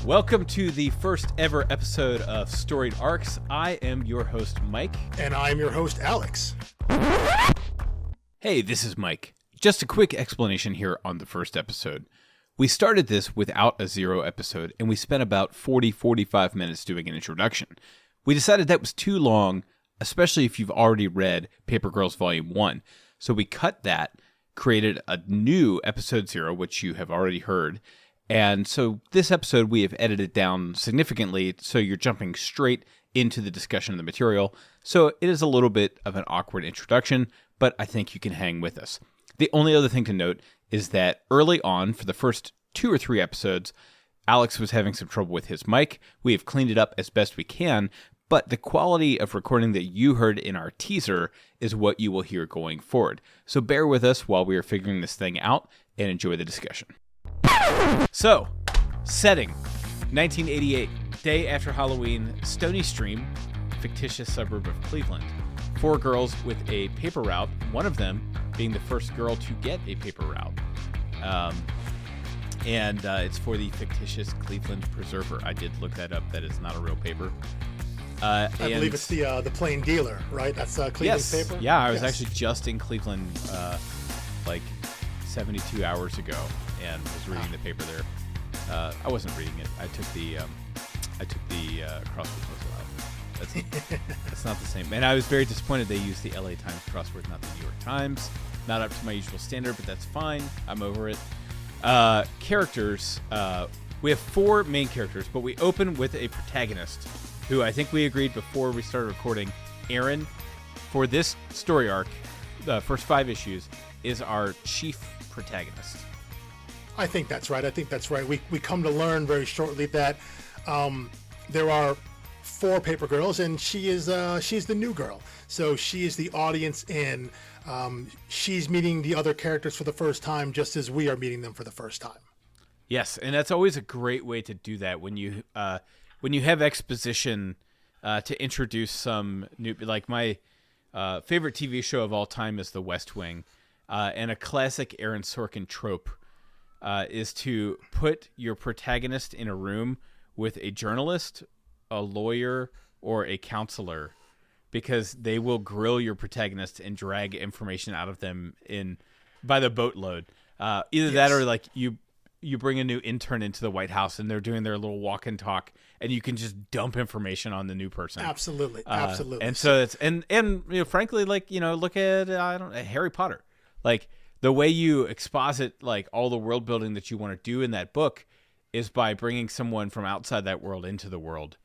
Welcome to the first ever episode of Storied Arcs. I am your host, Mike. And I'm your host, Alex. Hey, this is Mike. Just a quick explanation here on the first episode. We started this without a zero episode, and we spent about 45 minutes doing an introduction. We decided that was too long, especially if you've already read Paper Girls Volume 1. So we cut that, created a new episode 0, which you have already heard. And so this episode we have edited down significantly, so you're jumping straight into the discussion of the material. So it is a little bit of an awkward introduction, but I think you can hang with us. The only other thing to note is that early on, for the first 2 or 3 episodes, Alex was having some trouble with his mic. We have cleaned it up as best we can, but the quality of recording that you heard in our teaser is what you will hear going forward. So bear with us while we are figuring this thing out and enjoy the discussion. So, setting, 1988, day after Halloween, Stony Stream, fictitious suburb of Cleveland. 4 girls with a paper route, one of them being the first girl to get a paper route. And it's for the fictitious Cleveland Preserver. I did look that up. That is not a real paper. I believe it's the plain dealer, right? That's Cleveland's paper? Yeah, I was actually just in Cleveland like 72 hours ago and was reading the paper there. I wasn't reading it. I took the crossword puzzle out. That's not the same. And I was very disappointed they used the LA Times crossword, not the New York Times. Not up to my usual standard, but that's fine. I'm over it. Characters. We have 4 main characters, but we open with a protagonist who I think we agreed before we started recording. Aaron, for this story arc, the first 5 issues, is our chief protagonist. I think that's right. We come to learn very shortly that there are 4 paper girls, and she's the new girl. So she is the audience in. She's meeting the other characters for the first time, just as we are meeting them for the first time. Yes, and that's always a great way to do that when you have exposition to introduce some new. Like my favorite TV show of all time is The West Wing, and a classic Aaron Sorkin trope is to put your protagonist in a room with a journalist, a lawyer, or a counselor, because they will grill your protagonist and drag information out of them by the boatload. Either that or like you bring a new intern into the White House and they're doing their little walk and talk, and you can just dump information on the new person. Absolutely. And so it's and you know, frankly, like, you know, look at Harry Potter. Like, the way you exposit like all the world building that you want to do in that book is by bringing someone from outside that world into the world.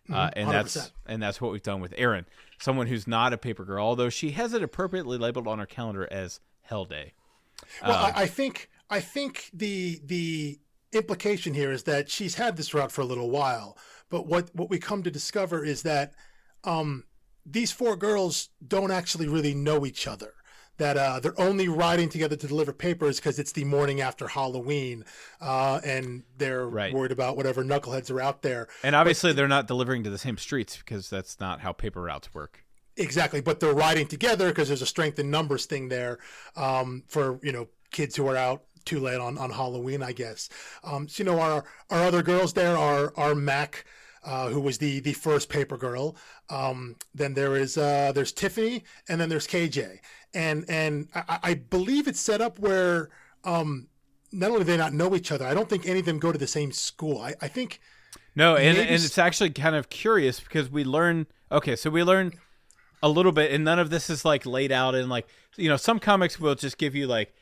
And 100%. that's what we've done with Erin, someone who's not a paper girl, although she has it appropriately labeled on her calendar as Hell Day. Well, I think the implication here is that she's had this route for a little while, but what we come to discover is that these 4 girls don't actually really know each other. That they're only riding together to deliver papers because it's the morning after Halloween, and they're worried about whatever knuckleheads are out there. And obviously they're not delivering to the same streets because that's not how paper routes work. Exactly, but they're riding together because there's a strength in numbers thing there for, you know, kids who are out too late on Halloween, I guess. So, you know, our other girls there are Mac, who was the first paper girl. Then there's Tiffany, and then there's KJ. And I believe it's set up where not only do they not know each other, I don't think any of them go to the same school. I think no, and it's actually kind of curious because we learn a little bit, and none of this is like laid out in, like, you know, some comics will just give you like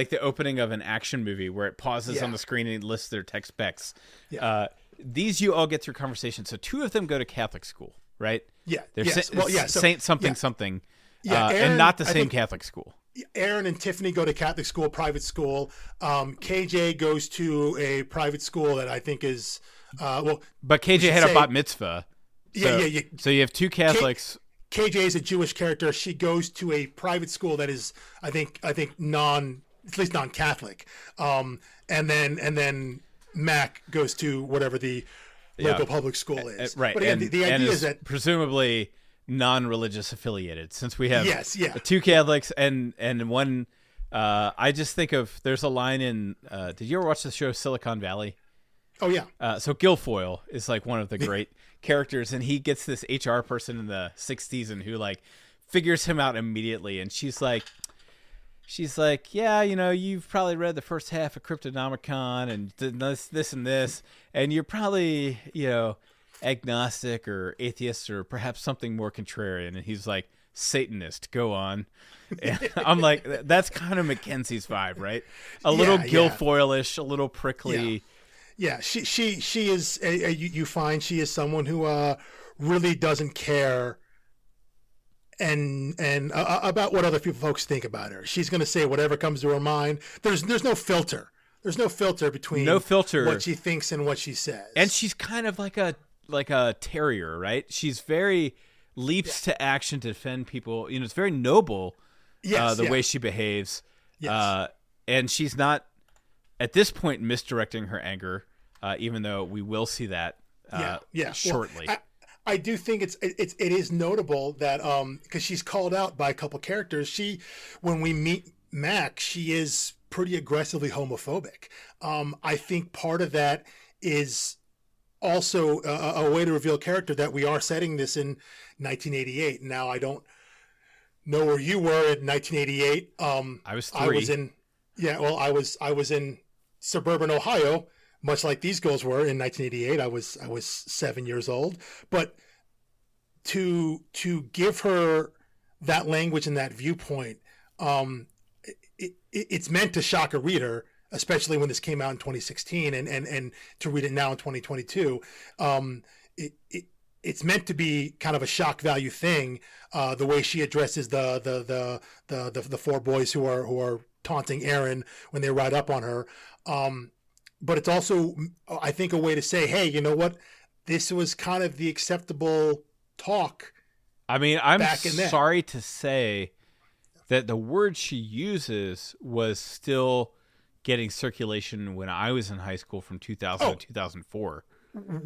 the opening of an action movie where it pauses on the screen and it lists their tech specs. Yeah. These you all get through conversation. So 2 of them go to Catholic school, right? Yeah. They're So, Saint something. Yeah, and not the same Catholic school. Aaron and Tiffany go to Catholic school, private school. KJ goes to a private school that I think is But KJ had a bat mitzvah. Yeah. So you have 2 Catholics. KJ is a Jewish character. She goes to a private school that is, I think at least non-Catholic. And then Mac goes to whatever the local public school is. Right. But again, the idea is that presumably non-religious affiliated, since we have 2 Catholics and one. I just think of, there's a line in. Did you ever watch the show Silicon Valley? Oh yeah. So Guilfoyle is like one of the great characters, and he gets this HR person in the 6th season who like figures him out immediately, and she's like, yeah, you've probably read the first half of Cryptonomicon and this and this, and you're probably agnostic or atheist or perhaps something more contrarian. And he's like, Satanist, go on. And I'm like, that's kind of Mackenzie's vibe, right? A little Guilfoyle-ish, a little prickly. Yeah, she is. You find she is someone who really doesn't care and about what other folks think about her. She's going to say whatever comes to her mind. There's no filter. There's no filter between what she thinks and what she says. And she's kind of like a terrier, right? She's very leaps to action to defend people. It's very noble. The way she behaves. Yes. And she's not at this point misdirecting her anger, even though we will see that shortly. Well, I do think it is notable that because she's called out by a couple characters. When we meet Mac, she is pretty aggressively homophobic. I think part of that is also a way to reveal character that we are setting this in 1988. Now, I don't know where you were in 1988. I was 3. I was in suburban Ohio, much like these girls were in 1988. I was 7 years old, but to give her that language and that viewpoint, it's meant to shock a reader, especially when this came out in 2016, and to read it now in 2022. It's meant to be kind of a shock value thing. The way she addresses the 4 boys who are taunting Aaron when they ride up on her. But it's also, I think, a way to say, hey, you know what? This was kind of the acceptable talk. I mean, I'm sorry to say that the word she uses was still getting circulation when I was in high school from 2000 to 2004.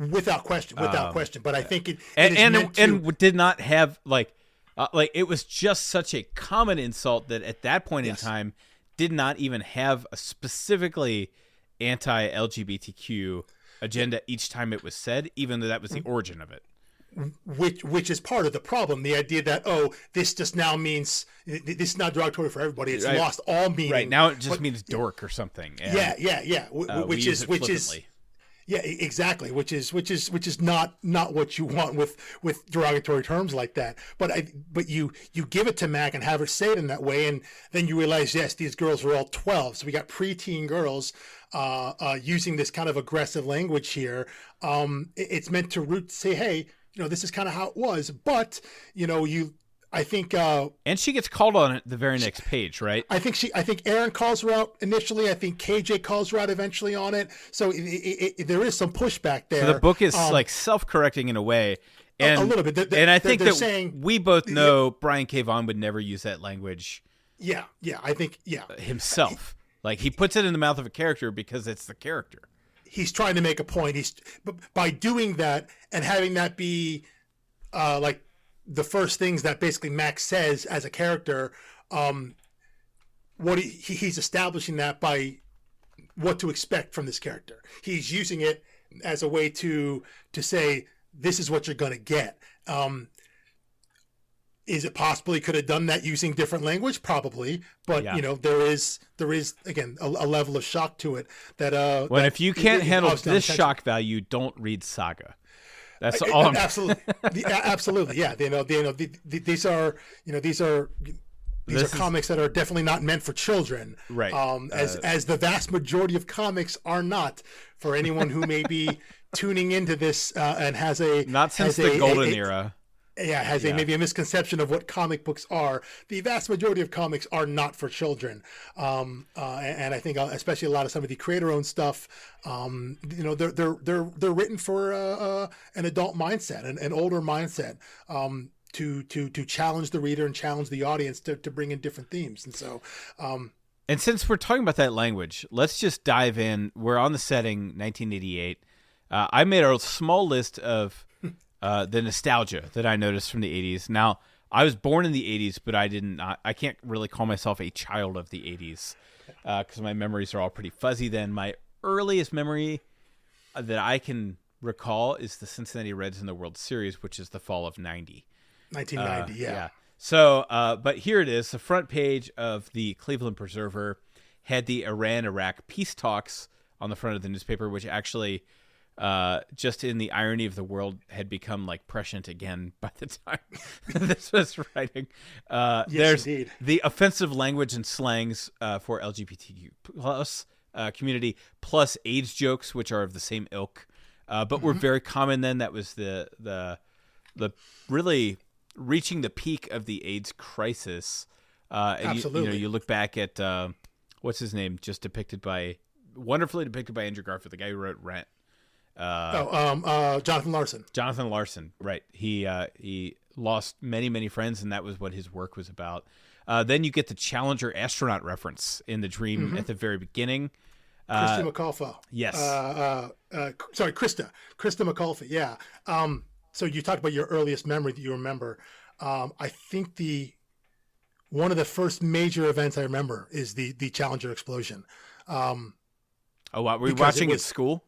Without question. But I think it did not have like it was just such a common insult that at that point in time did not even have a specifically anti-LGBTQ agenda each time it was said, even though that was the origin of it. Which is part of the problem. The idea that, this just now means this is not derogatory for everybody. It's lost all meaning. Right now, it just means dork or something. And, which is yeah, exactly. Which is not what you want with derogatory terms like that. But you give it to Mac and have her say it in that way, and then you realize, yes, these girls were all 12. So we got preteen girls using this kind of aggressive language here. It's meant to say, hey, this is kind of how it was. But I think, and she gets called on it the very next page, right? I think Aaron calls her out initially. I think KJ calls her out eventually on it. So there is some pushback there. So the book is like self-correcting in a way, and a little bit. And I think that we both know Brian K. Vaughan would never use that language. Yeah, I think himself. Like he puts it in the mouth of a character because it's the character. He's trying to make a point. But by doing that and having that be like the first things that basically Max says as a character, he's establishing that by what to expect from this character. He's using it as a way to say, this is what you're going to get. Is it possible he could have done that using different language? Probably, but there is again a level of shock to it that if you can't handle this shock value, don't read Saga. That's all. Absolutely, yeah. These are comics that are definitely not meant for children, right? As the vast majority of comics are not. For anyone who may be tuning into this and has the golden era. Maybe a misconception of what comic books are. The vast majority of comics are not for children, and I think especially a lot of some of the creator-owned stuff, they're written for an adult mindset, an older mindset, to challenge the reader and challenge the audience to bring in different themes, and so. And since we're talking about that language, let's just dive in. We're on the setting 1988. I made a small list of the nostalgia that I noticed from the 80s. Now, I was born in the 80s, but I can't really call myself a child of the 80s because my memories are all pretty fuzzy then. My earliest memory that I can recall is the Cincinnati Reds in the World Series, which is the fall of 1990. Yeah. So, but here it is. The front page of the Cleveland Preserver had the Iran-Iraq peace talks on the front of the newspaper, which actually, just in the irony of the world, had become like prescient again by the time this was writing. Yes, there's indeed. the offensive language and slangs for LGBTQ plus community, plus AIDS jokes, which are of the same ilk, but were very common then. That was the really reaching the peak of the AIDS crisis. And Absolutely. you look back at what's his name, just wonderfully depicted by Andrew Garfield, the guy who wrote Rent. Jonathan Larson. Jonathan Larson, right? He lost many friends, and that was what his work was about. Then you get the Challenger astronaut reference in the dream at the very beginning. Krista McAuliffe. Yes. Krista McAuliffe. Yeah. So you talked about your earliest memory that you remember. I think one of the first major events I remember is the Challenger explosion. Oh, wow. Were you watching at school?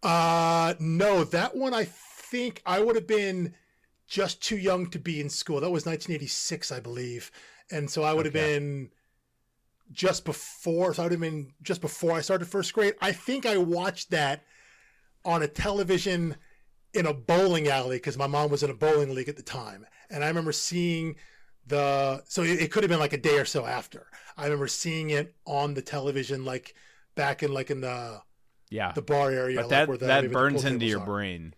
No, that one I think I would have been just too young to be in school. That was 1986, I believe. And so I would have been just before I started first grade. I think I watched that on a television in a bowling alley because my mom was in a bowling league at the time. And I remember seeing so it could have been like a day or so after. I remember seeing it on the television, like back in the bar area. But like where that burns pool into your tables are. brain.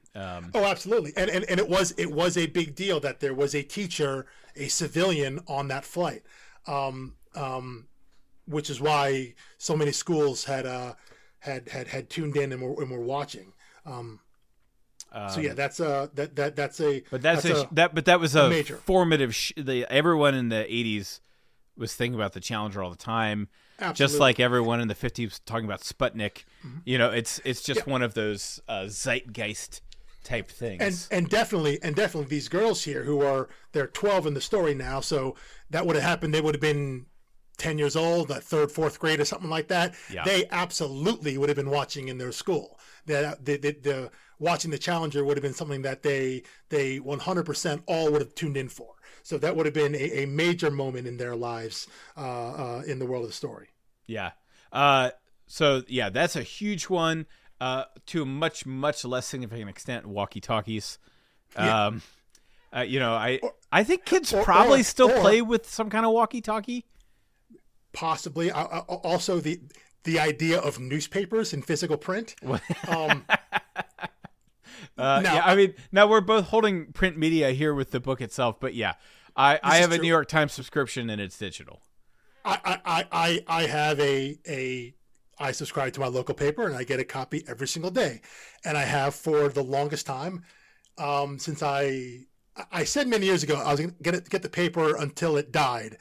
Oh, absolutely. And it was a big deal that there was a teacher, a civilian on that flight. Which is why so many schools had tuned in and were watching. So yeah, that was a major formative. Everyone in the 80s was thinking about the Challenger all the time. Absolutely. Just like everyone in the 50s was talking about Sputnik. It's just one of those zeitgeist type things. And definitely these girls here they're 12 in the story now. So that would have happened. They would have been 10 years old, that third, fourth grade or something like that. Yeah. They absolutely would have been watching in their school. The watching the Challenger would have been something that they 100% all would have tuned in for. So that would have been a major moment in their lives in the world of the story. Yeah. So yeah, that's a huge one. To a much less significant extent, walkie-talkies. Yeah. I think kids probably still play with some kind of walkie-talkie. Possibly. Also, the idea of newspapers in physical print. Now we're both holding print media here with the book itself, but yeah, I have a New York Times subscription and it's digital. I have I subscribe to my local paper and I get a copy every single day, and I have for the longest time since I said many years ago I was going to get the paper until it died,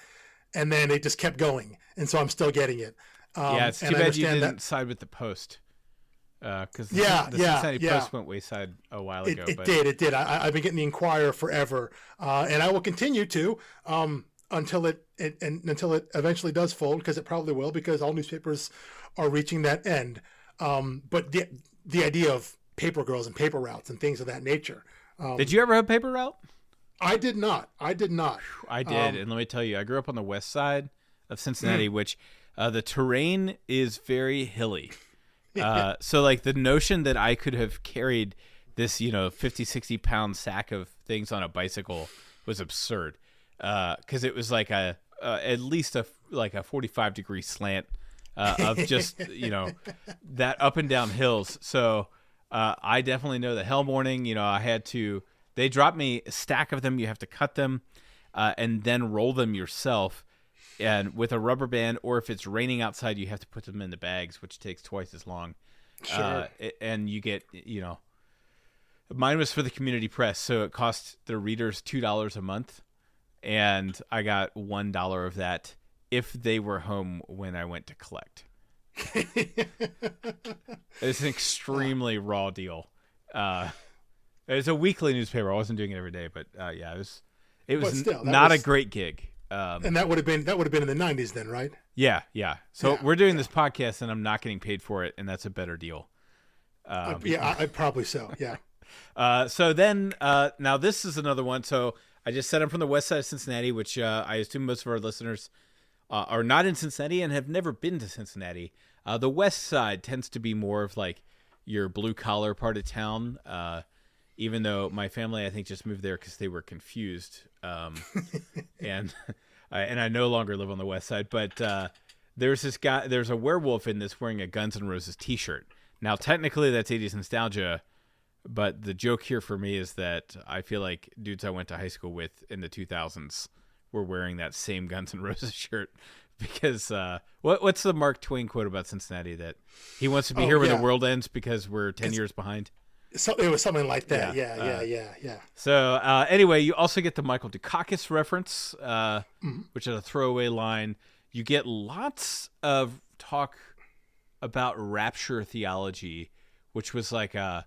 and then it just kept going, and so I'm still getting it. It's too bad you didn't side with the Post. Because the Cincinnati Post went wayside a while ago. It did. I've been getting the Inquirer forever, and I will continue to until it eventually does fold, because it probably will, because all newspapers are reaching that end. But the idea of paper girls and paper routes and things of that nature. Did you ever have paper route? I did not. I did, and let me tell you, I grew up on the west side of Cincinnati, which the terrain is very hilly. So like the notion that I could have carried this, 50, 60 pound sack of things on a bicycle was absurd. Cause it was like at least a 45-degree slant, of just, that up and down hills. So, I definitely know the hell morning, they dropped me a stack of them. You have to cut them, and then roll them yourself. And with a rubber band, or if it's raining outside, you have to put them in the bags, which takes twice as long. Sure. And you get, mine was for the community press, so it cost the readers $2 a month, and I got $1 of that if they were home when I went to collect. It's an extremely raw deal. It's a weekly newspaper. I wasn't doing it every day, but it was not a great gig. And that would have been in the 90s then, right? Yeah. So we're doing this podcast and I'm not getting paid for it, and that's a better deal. I probably so. Yeah. So then, now this is another one. So I just said I'm from the west side of Cincinnati, which I assume most of our listeners are not in Cincinnati and have never been to Cincinnati. The west side tends to be more of like your blue collar part of town. Even though my family, I think, just moved there because they were confused. And I no longer live on the west side. But there's this guy, there's a werewolf in this wearing a Guns N' Roses t-shirt. Now, technically, that's 80s nostalgia. But the joke here for me is that I feel like dudes I went to high school with in the 2000s were wearing that same Guns N' Roses shirt. Because what's the Mark Twain quote about Cincinnati, that he wants to be here when the world ends because we're 10 years behind? So it was something like that. Yeah. So anyway, you also get the Michael Dukakis reference, which is a throwaway line. You get lots of talk about rapture theology, which was like a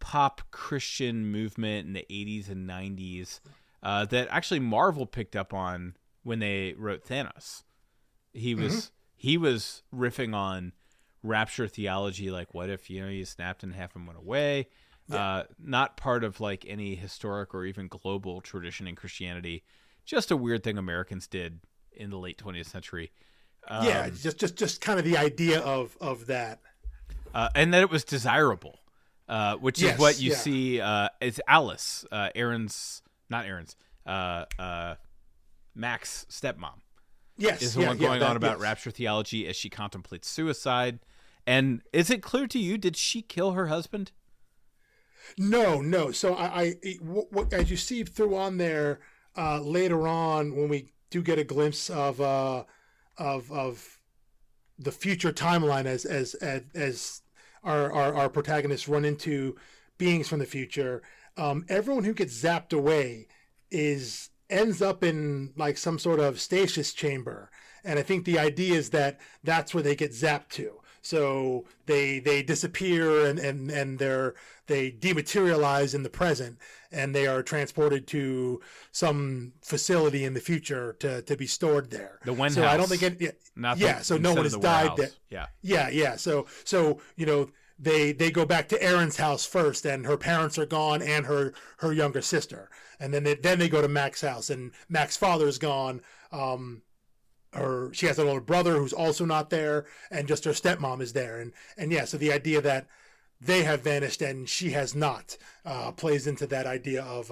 pop Christian movement in the 80s and 90s that actually Marvel picked up on when they wrote Thanos. He was riffing on rapture theology, like what if you snapped in half and went away. Not part of like any historic or even global tradition in Christianity, just a weird thing Americans did in the late 20th century. Just kind of the idea of that, and that it was desirable, which is what you see. It's Alice, Mac's stepmom. Yes, is the one going on about rapture theology as she contemplates suicide. And is it clear to you, did she kill her husband? No. So as you see through on there later on, when we do get a glimpse of the future timeline, as our protagonists run into beings from the future, everyone who gets zapped away ends up in like some sort of stasis chamber, and I think the idea is that that's where they get zapped to. So they disappear and they dematerialize in the present, and they are transported to some facility in the future to be stored there. The Wen so house. I don't think so no one has died there. Yeah. So they go back to Erin's house first, and her parents are gone, and her younger sister, and then they go to Mac's house, and Mac's father is gone. She has an older brother who's also not there, and just her stepmom is there, and so the idea that they have vanished and she has not plays into that idea of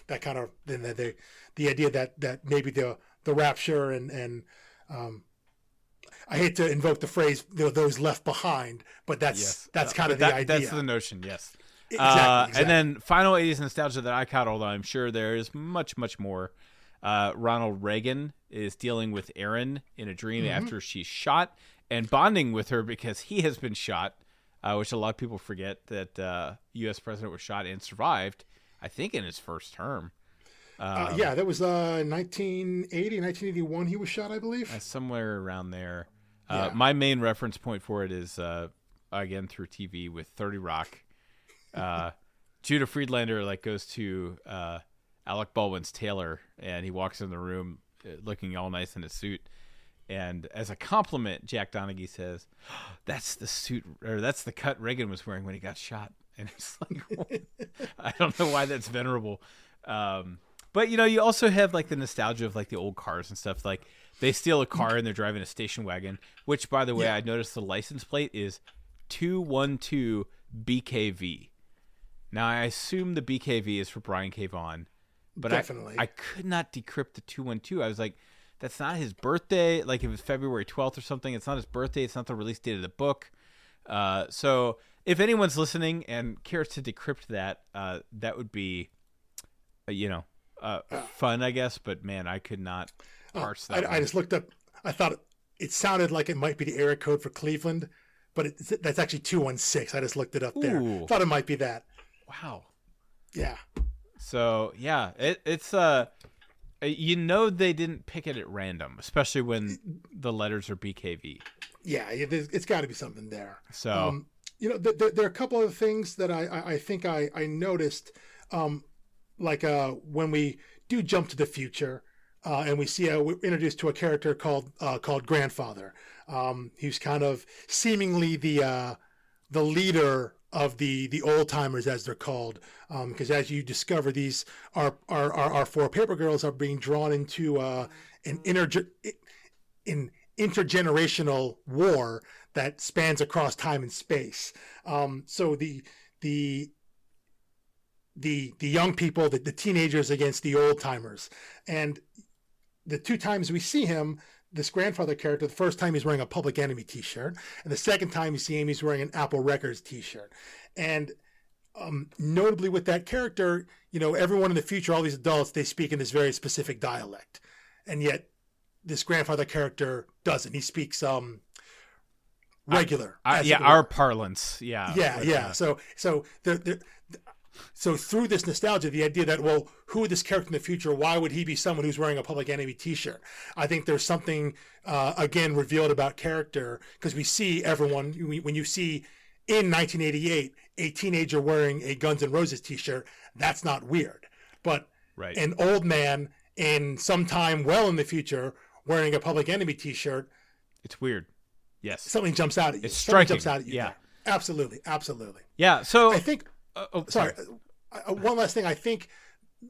that kind of the idea that maybe the rapture and I hate to invoke the phrase those left behind, but that's kind of the idea. That's the notion, yes. Exactly. And then final 80s nostalgia that I caught, although I'm sure there is much, much more. Ronald Reagan is dealing with Erin in a dream after she's shot and bonding with her because he has been shot, which a lot of people forget that U.S. president was shot and survived, I think, in his first term. That was 1980, 1981 he was shot, I believe. Somewhere around there. My main reference point for it is, again, through TV with 30 Rock. Judah Friedlander goes to Alec Baldwin's tailor, and he walks in the room looking all nice in his suit. And as a compliment, Jack Donaghy says, "That's the suit, or that's the cut Reagan was wearing when he got shot." And it's like, I don't know why that's venerable. But you also have the nostalgia of the old cars and stuff. Like they steal a car and they're driving a station wagon, which, by the way, I noticed the license plate is 212 BKV. Now I assume the BKV is for Brian K. Vaughan, but definitely I could not decrypt the 212. I was like, that's not his birthday. Like if it's February 12th or something, it's not his birthday. It's not the release date of the book. So if anyone's listening and cares to decrypt that, that would be, fun, I guess. But man, I could not parse that. I just looked up. I thought it sounded like it might be the area code for Cleveland, but that's actually 216. I just looked it up there. Ooh. Thought it might be that. Wow. Yeah. So yeah, it's they didn't pick it at random, especially when the letters are BKV. Yeah, it's got to be something there. So there are a couple of things that I think I noticed, when we do jump to the future, and we see we're introduced to a character called Grandfather. He was kind of seemingly the leader the old timers, as they're called, because as you discover, these our four paper girls are being drawn into an intergenerational war that spans across time and space. So the young people, the teenagers against the old timers, and the two times we see him, this grandfather character, the first time he's wearing a Public Enemy t-shirt, and the second time you see him, he's wearing an Apple Records t-shirt. And notably with that character, everyone in the future, all these adults, they speak in this very specific dialect, and yet this grandfather character doesn't. He speaks regular. Our parlance. Yeah. So through this nostalgia, the idea that, well, who is this character in the future? Why would he be someone who's wearing a Public Enemy t-shirt? I think there's something, again, revealed about character, because we see everyone, when you see in 1988 a teenager wearing a Guns N' Roses t-shirt, that's not weird. But an old man in some time well in the future wearing a Public Enemy t-shirt, it's weird. Yes. Something jumps out at you. It's striking. Jumps out at you. Yeah. Absolutely. Yeah. So I think, one last thing. I think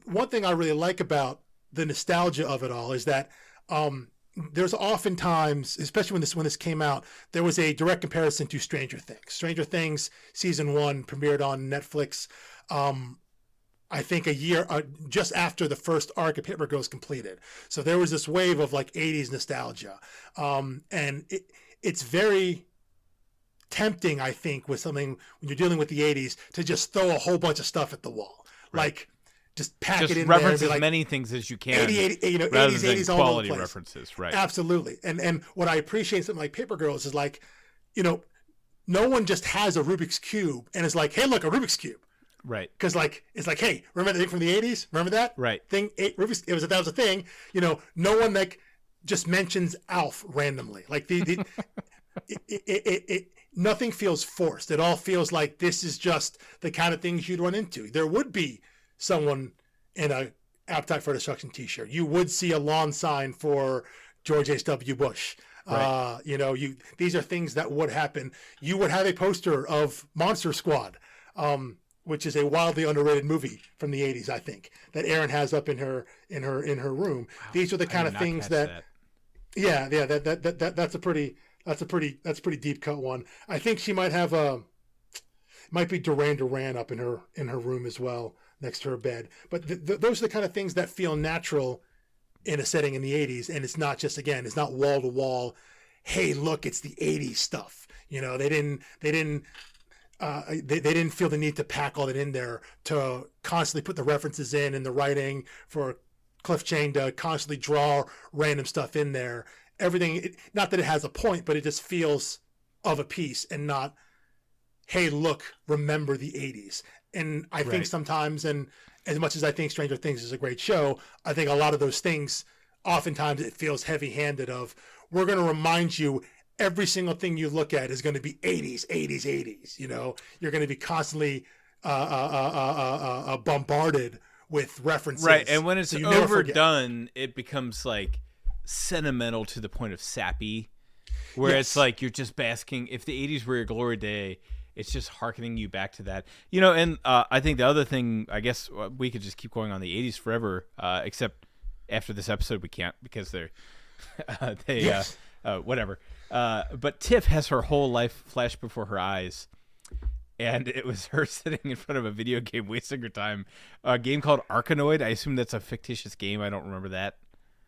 one thing I really like about the nostalgia of it all is that there's oftentimes, especially when this came out, there was a direct comparison to Stranger Things. Stranger Things season 1 premiered on Netflix. I think a year just after the first arc of Paper Girls completed. So there was this wave of like 80s nostalgia, and it's very tempting, I think, with something when you're dealing with the 80s to just throw a whole bunch of stuff at the wall, like just pack it in reference there. As many things as you can, 80s all over the place. References, right? Absolutely. And what I appreciate in something like Paper Girls is like, no one just has a Rubik's Cube and is like, hey, look, a Rubik's Cube. Right. Because it's like, hey, remember the thing from the 80s? Remember that? Right. Rubik's, that was a thing. No one like just mentions Alf randomly. Like nothing feels forced. It all feels like this is just the kind of things you'd run into. There would be someone in a Appetite for Destruction t-shirt. You would see a lawn sign for George H.W. Bush. Right. These are things that would happen. You would have a poster of Monster Squad, which is a wildly underrated movie from the 80s, I think, that Erin has up in her room. Wow. These are the kind of things that. Yeah, that's a pretty deep cut one. I think she might have might be Duran Duran up in her room as well, next to her bed. But those are the kind of things that feel natural in a setting in the 80s, and it's not just, again, it's not wall to wall. Hey, look, it's the 80s stuff. They didn't feel the need to pack all that in there, to constantly put the references in the writing, for Cliff Chang to constantly draw random stuff in there. Everything, not that it has a point, but it just feels of a piece, and not, hey, look, remember the 80s. And I think sometimes, and as much as I think Stranger Things is a great show, I think a lot of those things, oftentimes it feels heavy-handed of, we're going to remind you every single thing you look at is going to be 80s, 80s, 80s. You're going to be constantly bombarded with references. Right, and when it's overdone, it becomes like sentimental to the point of sappy, where it's like you're just basking. If the 80s were your glory day, it's just hearkening you back to that. And I think the other thing, I guess we could just keep going on the 80s forever, except after this episode we can't, because they're whatever. But Tiff has her whole life flash before her eyes, and it was her sitting in front of a video game wasting her time. A game called Arkanoid. I assume that's a fictitious game. I don't remember that.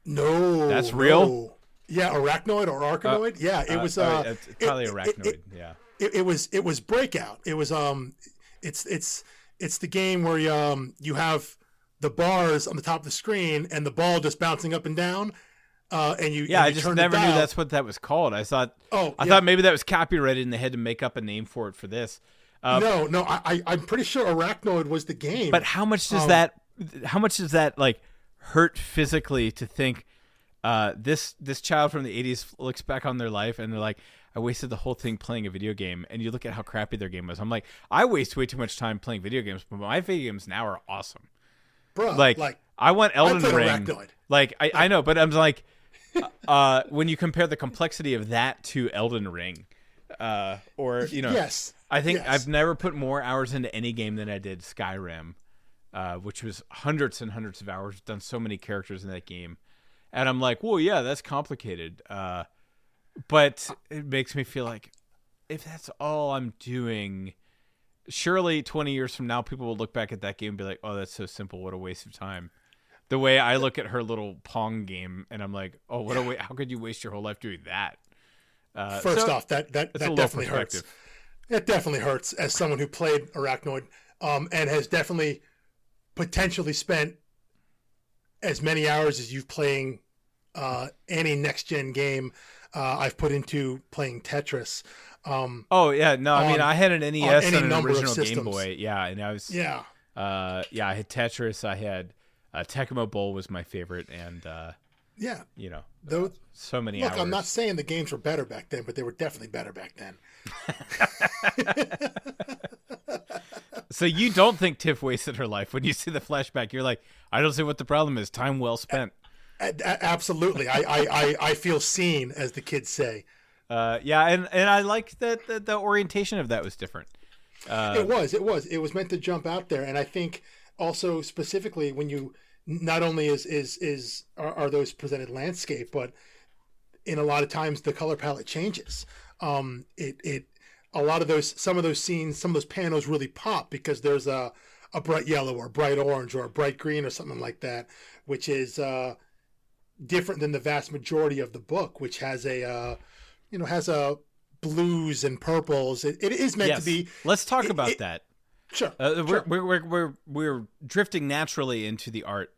No. That's real? No. Yeah, Arachnoid or Arkanoid. Yeah, it was it's probably Arachnoid. Yeah. It was Breakout. It was it's the game where you have the bars on the top of the screen and the ball just bouncing up and down. I just never knew that's what that was called. I thought maybe that was copyrighted and they had to make up a name for it for this. No, I'm pretty sure Arachnoid was the game. But how much does that like hurt physically to think this child from the 80s looks back on their life and they're like, I wasted the whole thing playing a video game, and you look at how crappy their game was. I'm like, I waste way too much time playing video games, but my video games now are awesome. Bro, like I want Elden Ring. Like I know, but I'm like, when you compare the complexity of that to Elden Ring, or yes, I think Yes. I've never put more hours into any game than I did Skyrim, which was hundreds and hundreds of hours. Done so many characters in that game, and I'm like, well, yeah, that's complicated. But it makes me feel like if that's all I'm doing, surely 20 years from now, people will look back at that game and be like, oh, that's so simple. What a waste of time. The way I look at her little Pong game, and I'm like, oh, what a way! How could you waste your whole life doing that? First off, that definitely hurts. perspective. It definitely hurts as someone who played Arachnoid, and has definitely potentially spent as many hours as you've playing any next gen game I've put into playing Tetris. Oh yeah, no, I mean I had an NES any and an number of original Game systems. Boy, yeah, and I was Yeah. I had Tetris, I had Tecmo Bowl was my favorite, and Yeah. you know, Those, so many look, hours. I'm not saying the games were better back then, but they were definitely better back then. So you don't think Tiff wasted her life when you see the flashback? You're like, I don't see what the problem is. Time well spent. Absolutely. I feel seen, as the kids say. Yeah, and I like that the orientation of that was different. It was meant to jump out there, and I think also specifically when you not only are those presented landscape, but in a lot of times the color palette changes. A lot of some of those scenes, some of those panels really pop because there's a bright yellow or a bright orange or a bright green or something like that, which is different than the vast majority of the book, which has a blues and purples. It is meant to be. Let's talk about that. Sure. We're drifting naturally into the art.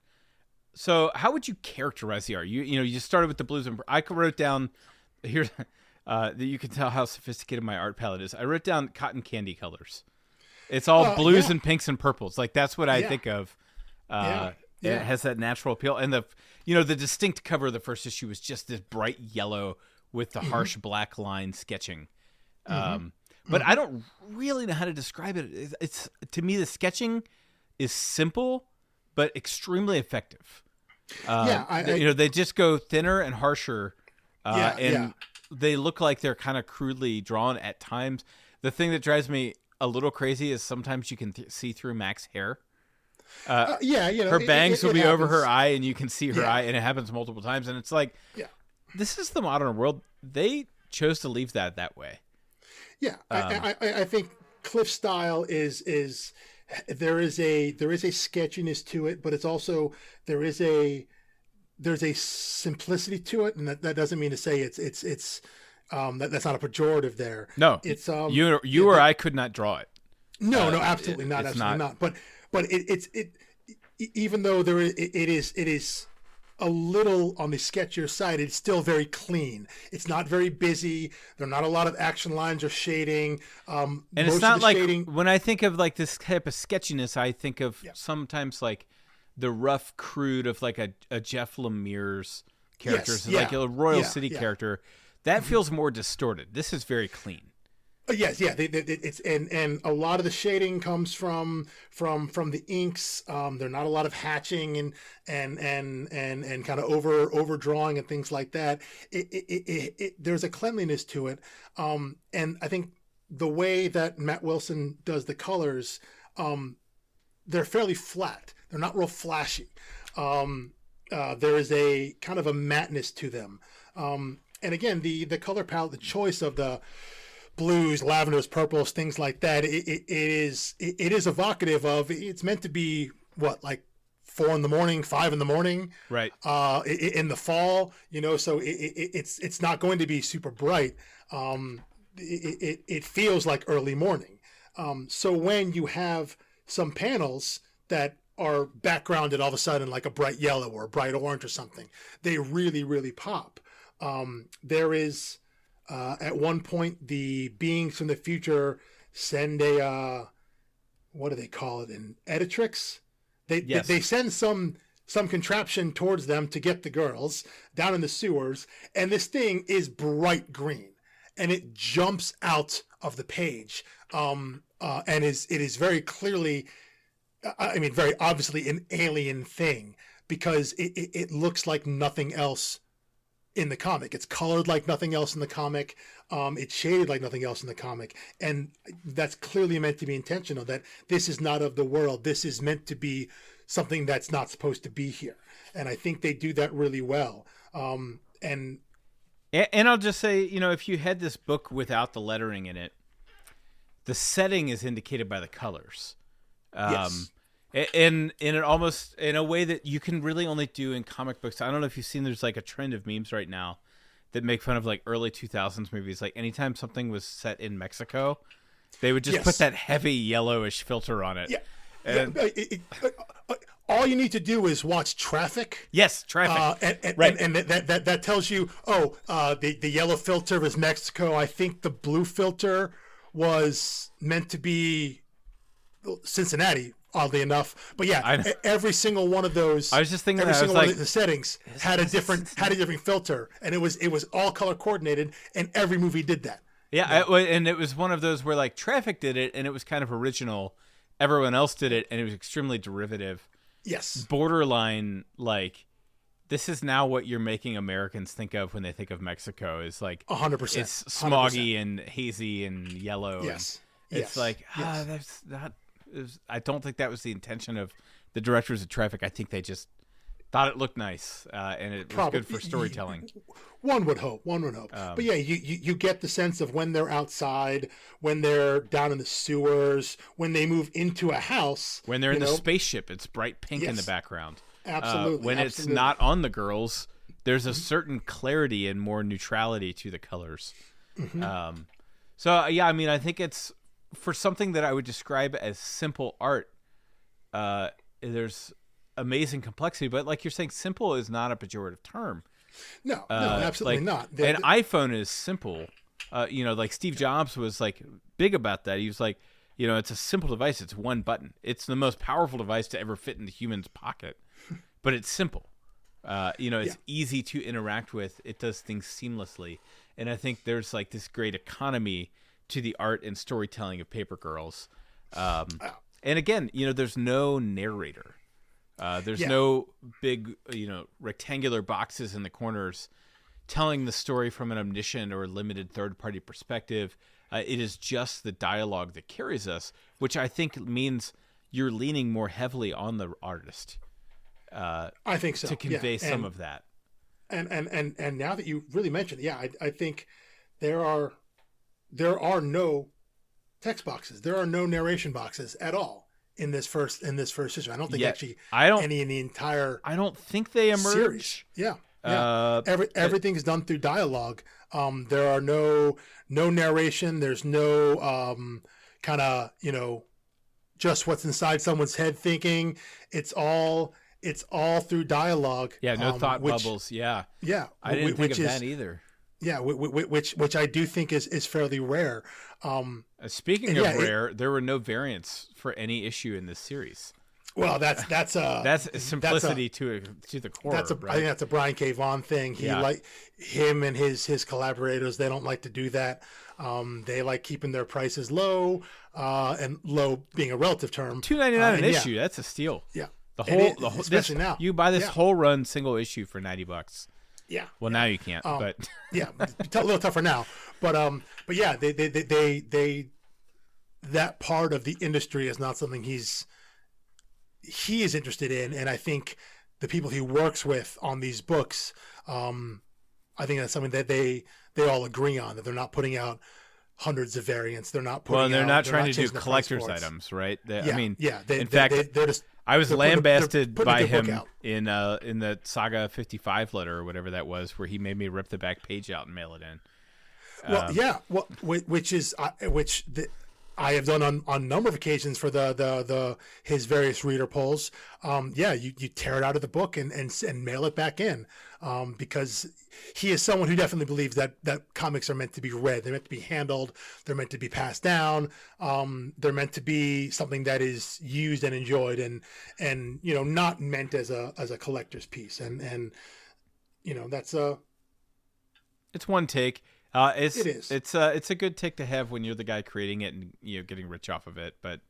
So how would you characterize the art? You started with the blues, and I wrote down here. You can tell how sophisticated my art palette is. I wrote down cotton candy colors. It's all blues and pinks and purples. Like that's what I think of. It has that natural appeal, and the distinct cover of the first issue was just this bright yellow with the harsh black line sketching. But I don't really know how to describe it. It's to me, the sketching is simple but extremely effective. They just go thinner and harsher, they look like they're kind of crudely drawn at times. The thing that drives me a little crazy is sometimes you can see through Mac's hair. Her bangs will be over her eye, and you can see her eye, and it happens multiple times. And it's like, this is the modern world. They chose to leave that way. Yeah, I think Cliff's style is there is a sketchiness to it, but it's also there's a simplicity to it, and that doesn't mean to say it's that's not a pejorative there. No, it's you or I could not draw it. No, absolutely not. Absolutely not. But it's even though it is a little on the sketchier side, it's still very clean. It's not very busy. There are not a lot of action lines or shading. And it's not like when I think of like this type of sketchiness, I think of sometimes like the rough crude of like a Jeff Lemire's characters, like a Royal City character. That feels more distorted. This is very clean. Yes, it's and a lot of the shading comes from the inks. There are not a lot of hatching and kind of overdrawing and things like that. There's a cleanliness to it, and I think the way that Matt Wilson does the colors, they're fairly flat. They're not real flashy. There is a kind of a matteness to them, and again the color palette, the choice of the blues, lavenders, purples, things like that. It is evocative of. It's meant to be like 4 a.m, 5 a.m, right? In the fall, So it's not going to be super bright. It feels like early morning. So when you have some panels that are backgrounded all of a sudden like a bright yellow or a bright orange or something, they really, really pop. There is. At one point, the beings from the future send a what do they call it? An editrix. They send some contraption towards them to get the girls down in the sewers, and this thing is bright green, and it jumps out of the page, and it is very clearly, very obviously an alien thing because it looks like nothing else in the comic. It's colored like nothing else in the comic. It's shaded like nothing else in the comic. And that's clearly meant to be intentional, that this is not of the world. This is meant to be something that's not supposed to be here. And I think they do that really well. And I'll just say, if you had this book without the lettering in it, the setting is indicated by the colors. yes. In a way that you can really only do in comic books. I don't know if you've seen, there's like a trend of memes right now that make fun of like early 2000s movies. Like anytime something was set in Mexico, they would just put that heavy yellowish filter on it. Yeah. And, all you need to do is watch Traffic. Yes, Traffic. And that tells you, the yellow filter was Mexico. I think the blue filter was meant to be Cincinnati, oddly enough. But yeah, every single one of those. I was just thinking, every single one of the settings had a different filter, and it was all color coordinated, and every movie did that. Yeah, and it was one of those where like Traffic did it, and it was kind of original. Everyone else did it, and it was extremely derivative. Yes. Borderline, like, this is now what you're making Americans think of when they think of Mexico, is like 100%. It's smoggy 100%. And hazy and yellow. Yes. And it's like, that's not. I don't think that was the intention of the directors of Traffic. I think they just thought it looked nice, and it was good for storytelling. One would hope. But yeah, you get the sense of when they're outside, when they're down in the sewers, when they move into a house. When they're in the spaceship, it's bright pink in the background. Absolutely. When it's not on the girls, there's a certain clarity and more neutrality to the colors. Mm-hmm. So yeah, I mean, I think it's, for something that I would describe as simple art, there's amazing complexity, but like you're saying, simple is not a pejorative term. No, absolutely not. An iPhone is simple. Like Steve Jobs was like big about that. He was like, it's a simple device. It's one button. It's the most powerful device to ever fit in the human's pocket, but it's simple. It's easy to interact with. It does things seamlessly. And I think there's like this great economy to the art and storytelling of Paper Girls. And again, there's no narrator. There's no big, rectangular boxes in the corners telling the story from an omniscient or limited third-party perspective. It is just the dialogue that carries us, which I think means you're leaning more heavily on the artist. I think so. To convey some of that. And now that you really mentioned it, I think there are no text boxes. There are no narration boxes at all in this first issue. I don't think any in the entire. I don't think they emerge. Series. Yeah. Everything's done through dialogue. There are no narration. There's no kind of just what's inside someone's head thinking. It's all through dialogue. Yeah, no thought bubbles. Yeah. I didn't think of that either. Yeah, which I do think is fairly rare. Speaking of rare, there were no variants for any issue in this series. Well, that's simplicity to the core. I think that's a Brian K. Vaughan thing. Him and his collaborators, they don't like to do that. They like keeping their prices low, and low being a relative term. $2.99 an issue. That's a steal. Yeah, especially now. You buy this whole run single issue for $90. Yeah. Well, now you can't. But yeah, a little tougher now. But yeah, they that part of the industry is not something he is interested in, and I think the people he works with on these books, I think that's something that they all agree on, that they're not putting out hundreds of variants. They're not putting. Well, they're not trying to do collector's items, right? In fact, they're just. I was lambasted by him in the Saga 55 letter or whatever that was, where he made me rip the back page out and mail it in. Which I have done on a number of occasions for his various reader polls. You tear it out of the book and mail it back in, because he is someone who definitely believes that comics are meant to be read. They're meant to be handled. They're meant to be passed down. They're meant to be something that is used and enjoyed, and not meant as a collector's piece. And that's it's one take. It is. It's a good take to have when you're the guy creating it and getting rich off of it. But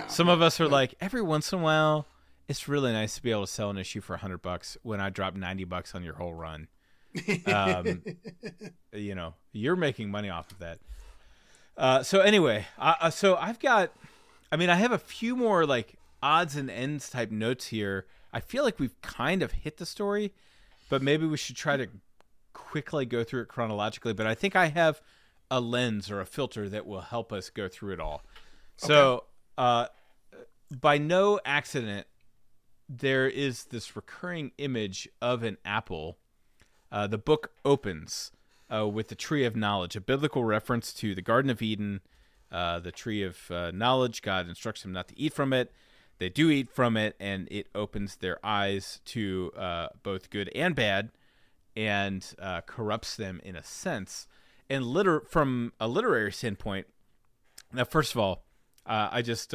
some of us are like, every once in a while, it's really nice to be able to sell an issue for $100 when I drop $90 on your whole run. You know, you're making money off of that. So anyway, so I've got, I mean, I have a few more like odds and ends type notes here. I feel like we've kind of hit the story, but maybe we should try to quickly go through it chronologically. But I think I have a lens or a filter that will help us go through it all. So, by no accident, there is this recurring image of an apple. The book opens with the tree of knowledge, a biblical reference to the Garden of Eden, the tree of knowledge. God instructs them not to eat from it. They do eat from it, and it opens their eyes to both good and bad, and corrupts them in a sense. And from a literary standpoint, now, first of all, I just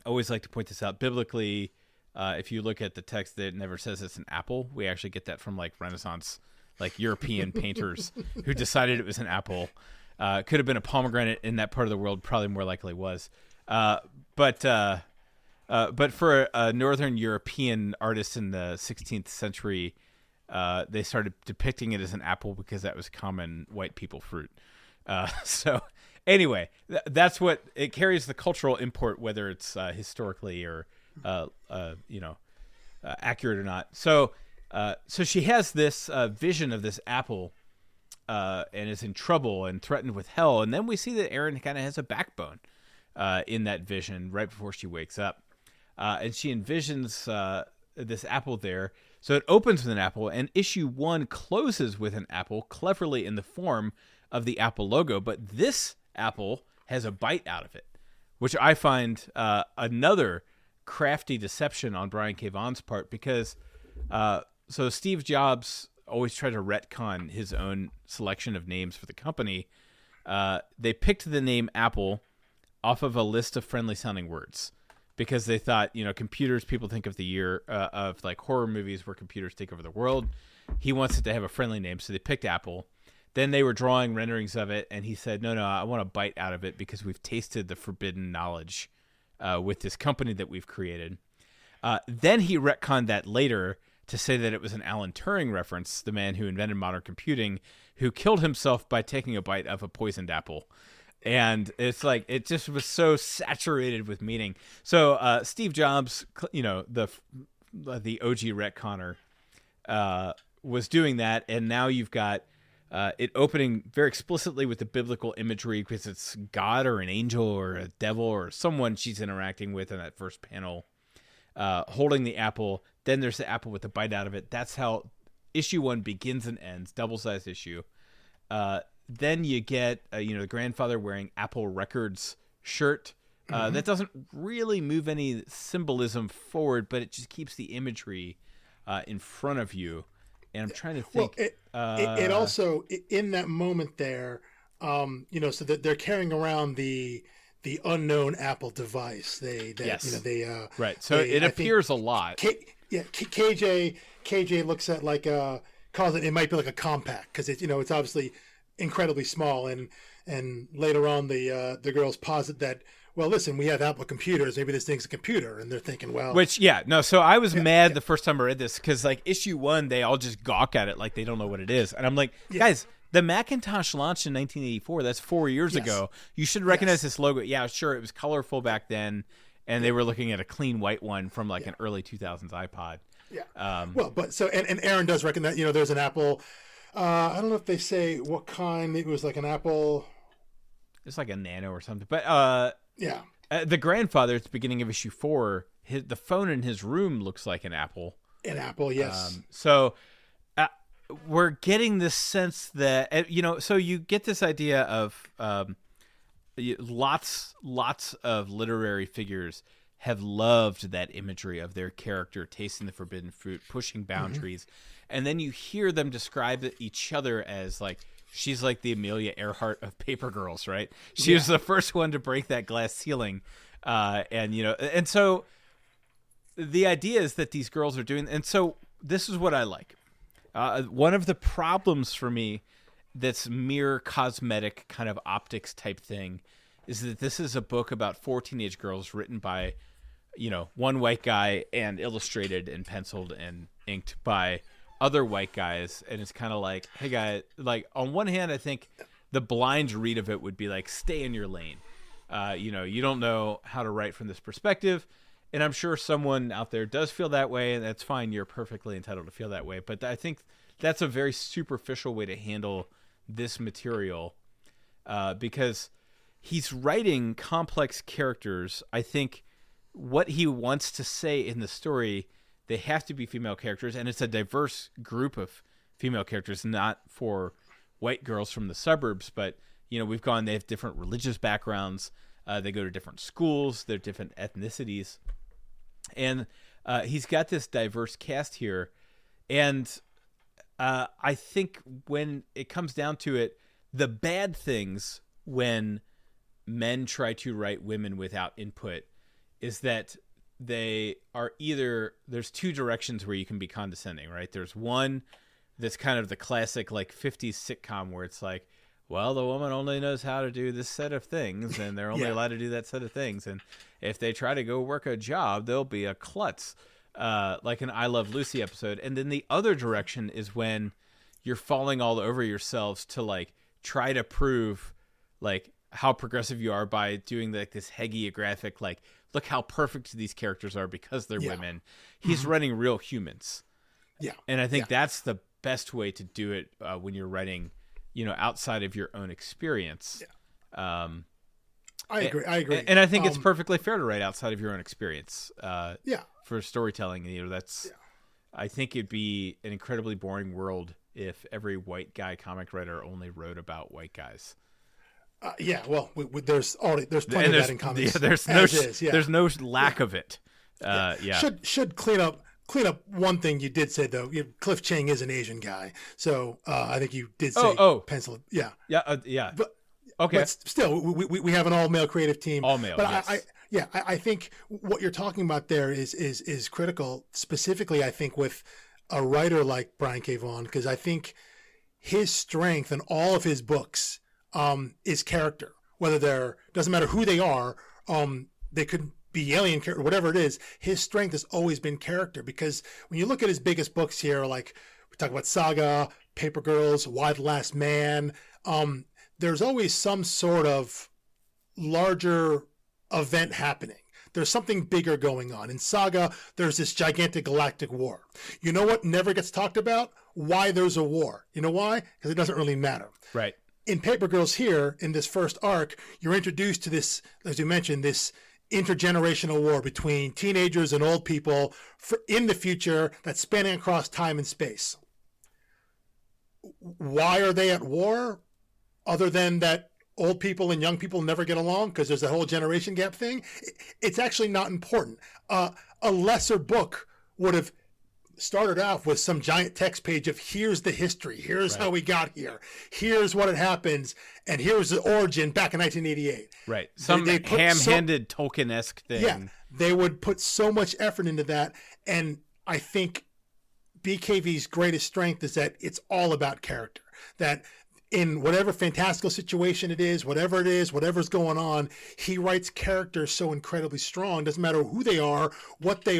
always like to point this out. Biblically, if you look at the text, it never says it's an apple. We actually get that from like Renaissance, like European painters who decided it was an apple. Could have been a pomegranate in that part of the world. Probably more likely was. But for a Northern European artist in the 16th century, they started depicting it as an apple because that was common white people fruit. So anyway, that's what it carries, the cultural import, whether it's historically or accurate or not. So she has this vision of this apple, and is in trouble and threatened with hell. And then we see that Aaron kind of has a backbone in that vision right before she wakes up, and she envisions this apple there. So it opens with an apple, and issue 1 closes with an apple, cleverly in the form of the Apple logo. But this apple has a bite out of it, which I find another crafty deception on Brian K. Vaughan's part, because so Steve Jobs always tried to retcon his own selection of names for the company. They picked the name Apple off of a list of friendly sounding words, because they thought, computers, people think of the year of like horror movies where computers take over the world. He wants it to have a friendly name, so they picked Apple. Then they were drawing renderings of it, and he said, no, I want a bite out of it because we've tasted the forbidden knowledge with this company that we've created. Then he retconned that later to say that it was an Alan Turing reference, the man who invented modern computing, who killed himself by taking a bite of a poisoned apple. And it's like, it just was so saturated with meaning. So Steve Jobs, the OG retconner, was doing that, and now you've got it opening very explicitly with the biblical imagery, because it's God or an angel or a devil or someone she's interacting with in that first panel, holding the apple. Then there's the apple with a bite out of it. That's how issue 1 begins and ends, double-sized issue. Then you get, the grandfather wearing Apple Records shirt. That doesn't really move any symbolism forward, but it just keeps the imagery in front of you. And I'm trying to think. Well, it also, in that moment there, so that they're carrying around the unknown Apple device. Yes. Right. So it appears a lot. KJ looks at like calls it might be like a compact, because it's obviously incredibly small, and later on the girls posit that, well, listen, we have Apple computers, maybe this thing's a computer, and they're thinking, well, so I was mad the first time I read this, because like issue 1 they all just gawk at it like they don't know what it is, and I'm like, guys, the Macintosh launched in 1984. That's 4 years ago. You should recognize this logo. Yeah, sure, it was colorful back then, and they were looking at a clean white one from like an early 2000s iPod. Well, but so and Aaron does recognize, there's an Apple. I don't know if they say what kind. It was like an Apple. It's like a Nano or something. But the grandfather at the beginning of issue 4, the phone in his room looks like an Apple. An Apple, yes. So we're getting this sense that, so you get this idea of lots of literary figures have loved that imagery of their character tasting the forbidden fruit, pushing boundaries. And then you hear them describe each other as like, she's like the Amelia Earhart of Paper Girls, right? She was the first one to break that glass ceiling. And so the idea is that these girls are doing, and so this is what I like. One of the problems for me that's mere cosmetic kind of optics type thing is that this is a book about 4 teenage girls written by, one white guy and illustrated and penciled and inked by other white guys, and it's kind of like, hey guy, like on one hand, I think the blind read of it would be like, stay in your lane. You don't know how to write from this perspective, and I'm sure someone out there does feel that way, and that's fine. You're perfectly entitled to feel that way. But I think that's a very superficial way to handle this material, because he's writing complex characters. I think what he wants to say in the story, they have to be female characters, and it's a diverse group of female characters, not for white girls from the suburbs, but they have different religious backgrounds. They go to different schools. They're different ethnicities. And he's got this diverse cast here. And I think when it comes down to it, the bad things when men try to write women without input is that they are there's two directions where you can be condescending, right? There's one that's kind of the classic like 50s sitcom where it's like, well, the woman only knows how to do this set of things, and they're only allowed to do that set of things. And if they try to go work a job, they'll be a klutz, like an I Love Lucy episode. And then the other direction is when you're falling all over yourselves to like try to prove like how progressive you are by doing like this hagiographic, like, look how perfect these characters are because they're women. He's running real humans. Yeah. And I think that's the best way to do it when you're writing, outside of your own experience. Yeah. I agree. And I think it's perfectly fair to write outside of your own experience. For storytelling, I think it'd be an incredibly boring world if every white guy comic writer only wrote about white guys. There's plenty of that in comics. There's no lack of it. Should clean up one thing you did say though. Cliff Chang is an Asian guy, so I think you did say pencil. But okay, but still, we have an all male creative team. All male. But yes. I think what you're talking about there is critical. Specifically, I think with a writer like Brian K. Vaughan, because I think his strength in all of his books is character. Whether doesn't matter who they are, they could be alien character, whatever it is. His strength has always been character, because when you look at his biggest books here, like we talk about Saga, Paper Girls, Why the Last Man, there's always some sort of larger event happening. There's something bigger going on. In Saga, there's this gigantic galactic war. You know what never gets talked about? Why there's a war. You know why? Because it doesn't really matter. Right. In Paper Girls here, in this first arc, you're introduced to this, as you mentioned, this intergenerational war between teenagers and old people in the future that's spanning across time and space. Why are they at war? Other than that old people and young people never get along because there's a whole generation gap thing. It's actually not important. A lesser book would have started off with some giant text page of here's the history, here's how we got here, here's what it happens, and here's the origin back in 1988. Right. Some ham-handed Tolkien-esque thing. Yeah, they would put so much effort into that, and I think BKV's greatest strength is that it's all about character. That in whatever fantastical situation it is, whatever's going on, he writes characters so incredibly strong. Doesn't matter who they are, what they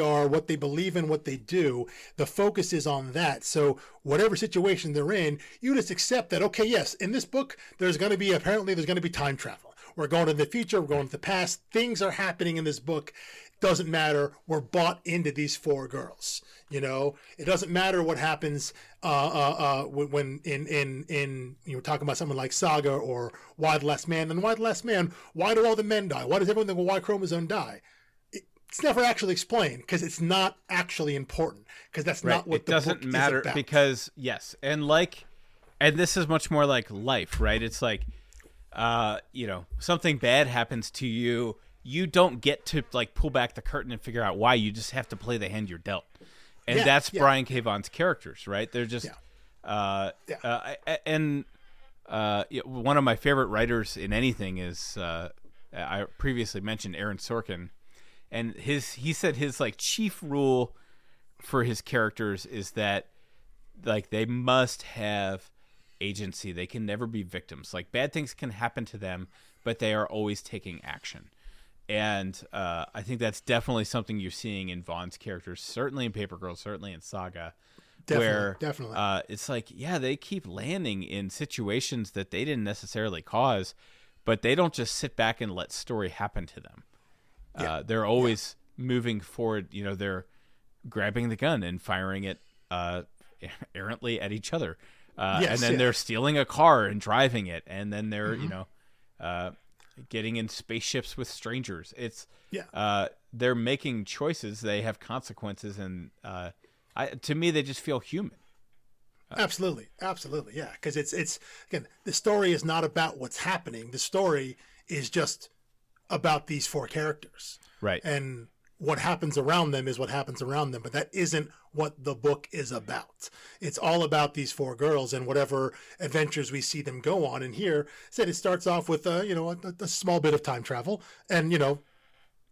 believe in, what they do. The focus is on that. So whatever situation they're in, you just accept that, okay, yes, in this book, there's going to be time travel. We're going to the future, we're going to the past. Things are happening in this book. Doesn't matter. We're bought into these four girls. It doesn't matter what happens when you're talking about something like Saga or Why the Last Man. And Why the Last Man? Why do all the men die? Why does everyone with Y chromosome die? It's never actually explained because it's not actually important, because that's not what the book is about. It doesn't matter because yes, and this is much more like life, right? It's like something bad happens to you. You don't get to like pull back the curtain and figure out why. You just have to play the hand you're dealt. And that's Brian K. Vaughan's characters, right? They're just, one of my favorite writers in anything is, I previously mentioned Aaron Sorkin, and he said his like chief rule for his characters is that like they must have agency. They can never be victims. Like bad things can happen to them, but they are always taking action. And I think that's definitely something you're seeing in Vaughn's characters, certainly in Paper Girls, certainly in Saga. where Definitely. It's like, yeah, they keep landing in situations that they didn't necessarily cause, but they don't just sit back and let story happen to them. They're always moving forward. You know, they're grabbing the gun and firing it errantly at each other. And then they're stealing a car and driving it. And then they're, getting in spaceships with strangers. It's they're making choices. They have consequences. And to me, they just feel human. Absolutely. Yeah. Because it's again, the story is not about what's happening. The story is just about these four characters. Right. And what happens around them is what happens around them, but that isn't what the book is about. It's all about these four girls and whatever adventures we see them go on. And here, said it starts off with a small bit of time travel, and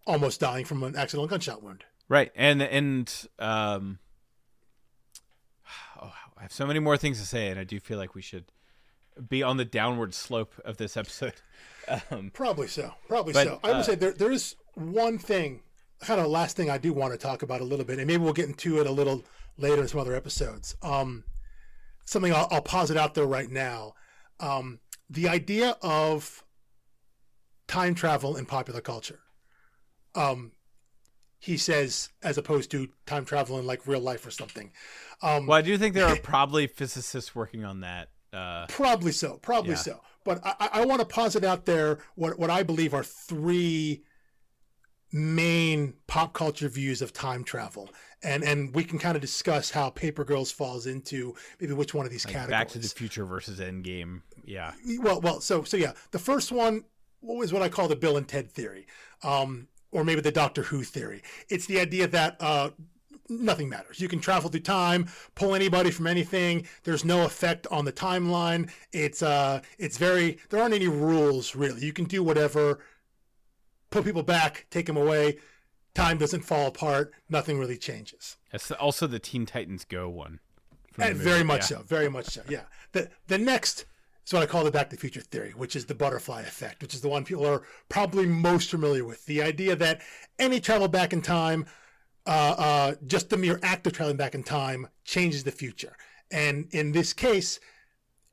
almost dying from an accidental gunshot wound. Right, and I have so many more things to say, and I do feel like we should be on the downward slope of this episode. Probably so. I would say there is one thing. Kind of last thing I do want to talk about a little bit, and maybe we'll get into it a little later in some other episodes. Something I'll posit out there right now. The idea of time travel in popular culture. He says, as opposed to time travel in like real life or something. Well, I do think there are probably physicists working on that. Probably so. But I want to posit out there what I believe are three main pop culture views of time travel, and we can kind of discuss how Paper Girls falls into maybe which one of these categories. Back to the Future versus Endgame. Yeah. So yeah, the first one was what I call the Bill and Ted theory, or maybe the Doctor Who theory. It's the idea that nothing matters. You can travel through time, pull anybody from anything. There's no effect on the timeline. There aren't any rules really. You can do whatever. Put people back, take them away. Time doesn't fall apart. Nothing really changes. That's also the Teen Titans Go one. Very much so. Yeah. The next is what I call the Back to the Future theory, which is the butterfly effect, which is the one people are probably most familiar with. The idea that any travel back in time, just the mere act of traveling back in time, changes the future. And in this case,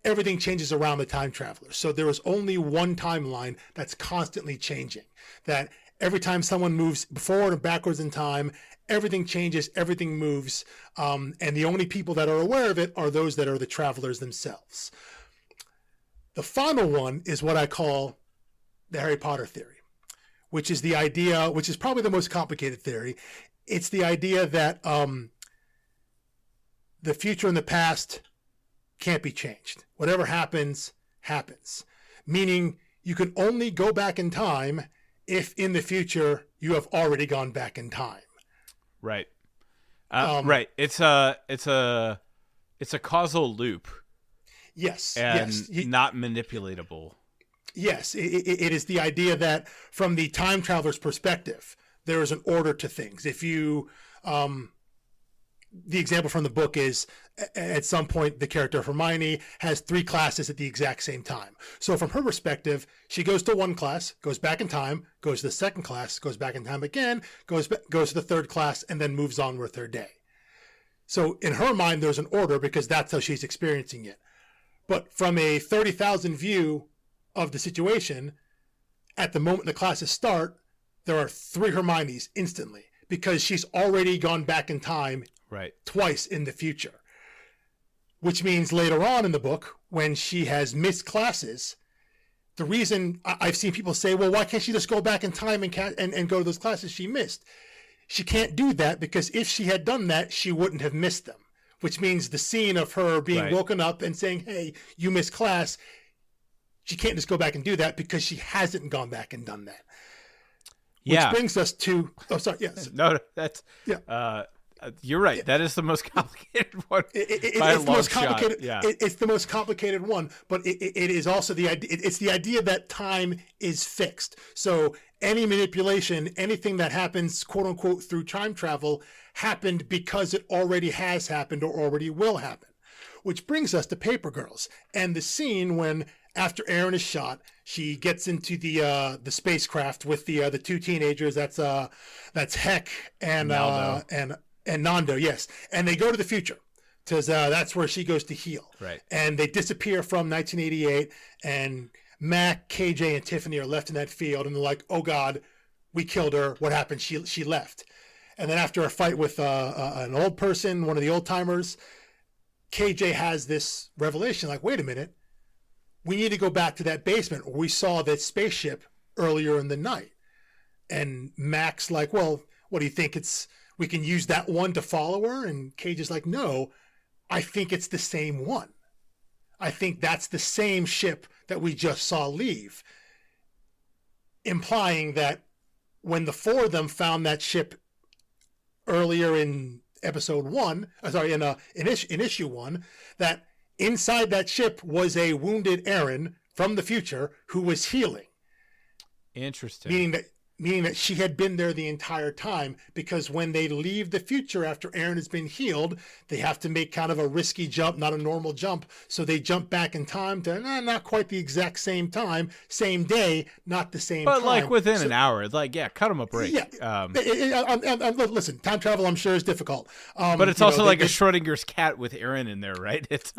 everything changes around the time traveler. So there is only one timeline that's constantly changing. That every time someone moves forward and backwards in time, everything changes, everything moves. And the only people that are aware of it are those that are the travelers themselves. The final one is what I call the Harry Potter theory, which is the idea, which is probably the most complicated theory. It's the idea that the future and the past can't be changed. Whatever happens, happens. Meaning you can only go back in time if in the future you have already gone back in time. Right. Right. It's a causal loop. Yes. And not manipulatable. Yes. It is the idea that from the time traveler's perspective, there is an order to things. If you, the example from the book is at some point the character Hermione has 3 classes at the exact same time. So from her perspective, she goes to one class, goes back in time, goes to the second class, goes back in time again, goes to the third class, and then moves on with her day. So in her mind, there's an order because that's how she's experiencing it. But from a 30,000 view of the situation, at the moment the classes start, there are 3 Hermiones instantly because she's already gone back in time twice in the future. Which means later on in the book, when she has missed classes, the reason I've seen people say, well, why can't she just go back in time and go to those classes she missed? She can't do that because if she had done that, she wouldn't have missed them. Which means the scene of her being woken up and saying, hey, you missed class, she can't just go back and do that because she hasn't gone back and done that. Which brings us to, yes. No, that's, you're right. That is the most complicated one. It's the most complicated. Yeah. It's the most complicated one, but it is also the idea. It's the idea that time is fixed. So any manipulation, anything that happens, quote unquote, through time travel, happened because it already has happened or already will happen. Which brings us to Paper Girls and the scene when, after Aaron is shot, she gets into the spacecraft with the 2 teenagers. That's Heck and Nando, yes. And they go to the future because that's where she goes to heal. Right. And they disappear from 1988, and Mac, KJ, and Tiffany are left in that field, and they're like, "Oh God, we killed her. What happened? She left." And then after a fight with an old person, one of the old timers, KJ has this revelation, like, "Wait a minute, we need to go back to that basement where we saw that spaceship earlier in the night." And Mac's like, "Well, what do you think? We can use that one to follow her?" And KJ's like, "No, I think it's the same one. I think that's the same ship that we just saw leave." Implying that when the four of them found that ship earlier in episode one, in issue one, that inside that ship was a wounded Aaron from the future who was healing. Interesting. Meaning that she had been there the entire time, because when they leave the future after Aaron has been healed, they have to make kind of a risky jump, not a normal jump. So they jump back in time to not quite the exact same time, same day, not the same time. But like within an hour, it's like, yeah, cut them a break. Yeah. Listen, time travel, I'm sure, is difficult. But it's also like a Schrodinger's cat with Aaron in there, right? It's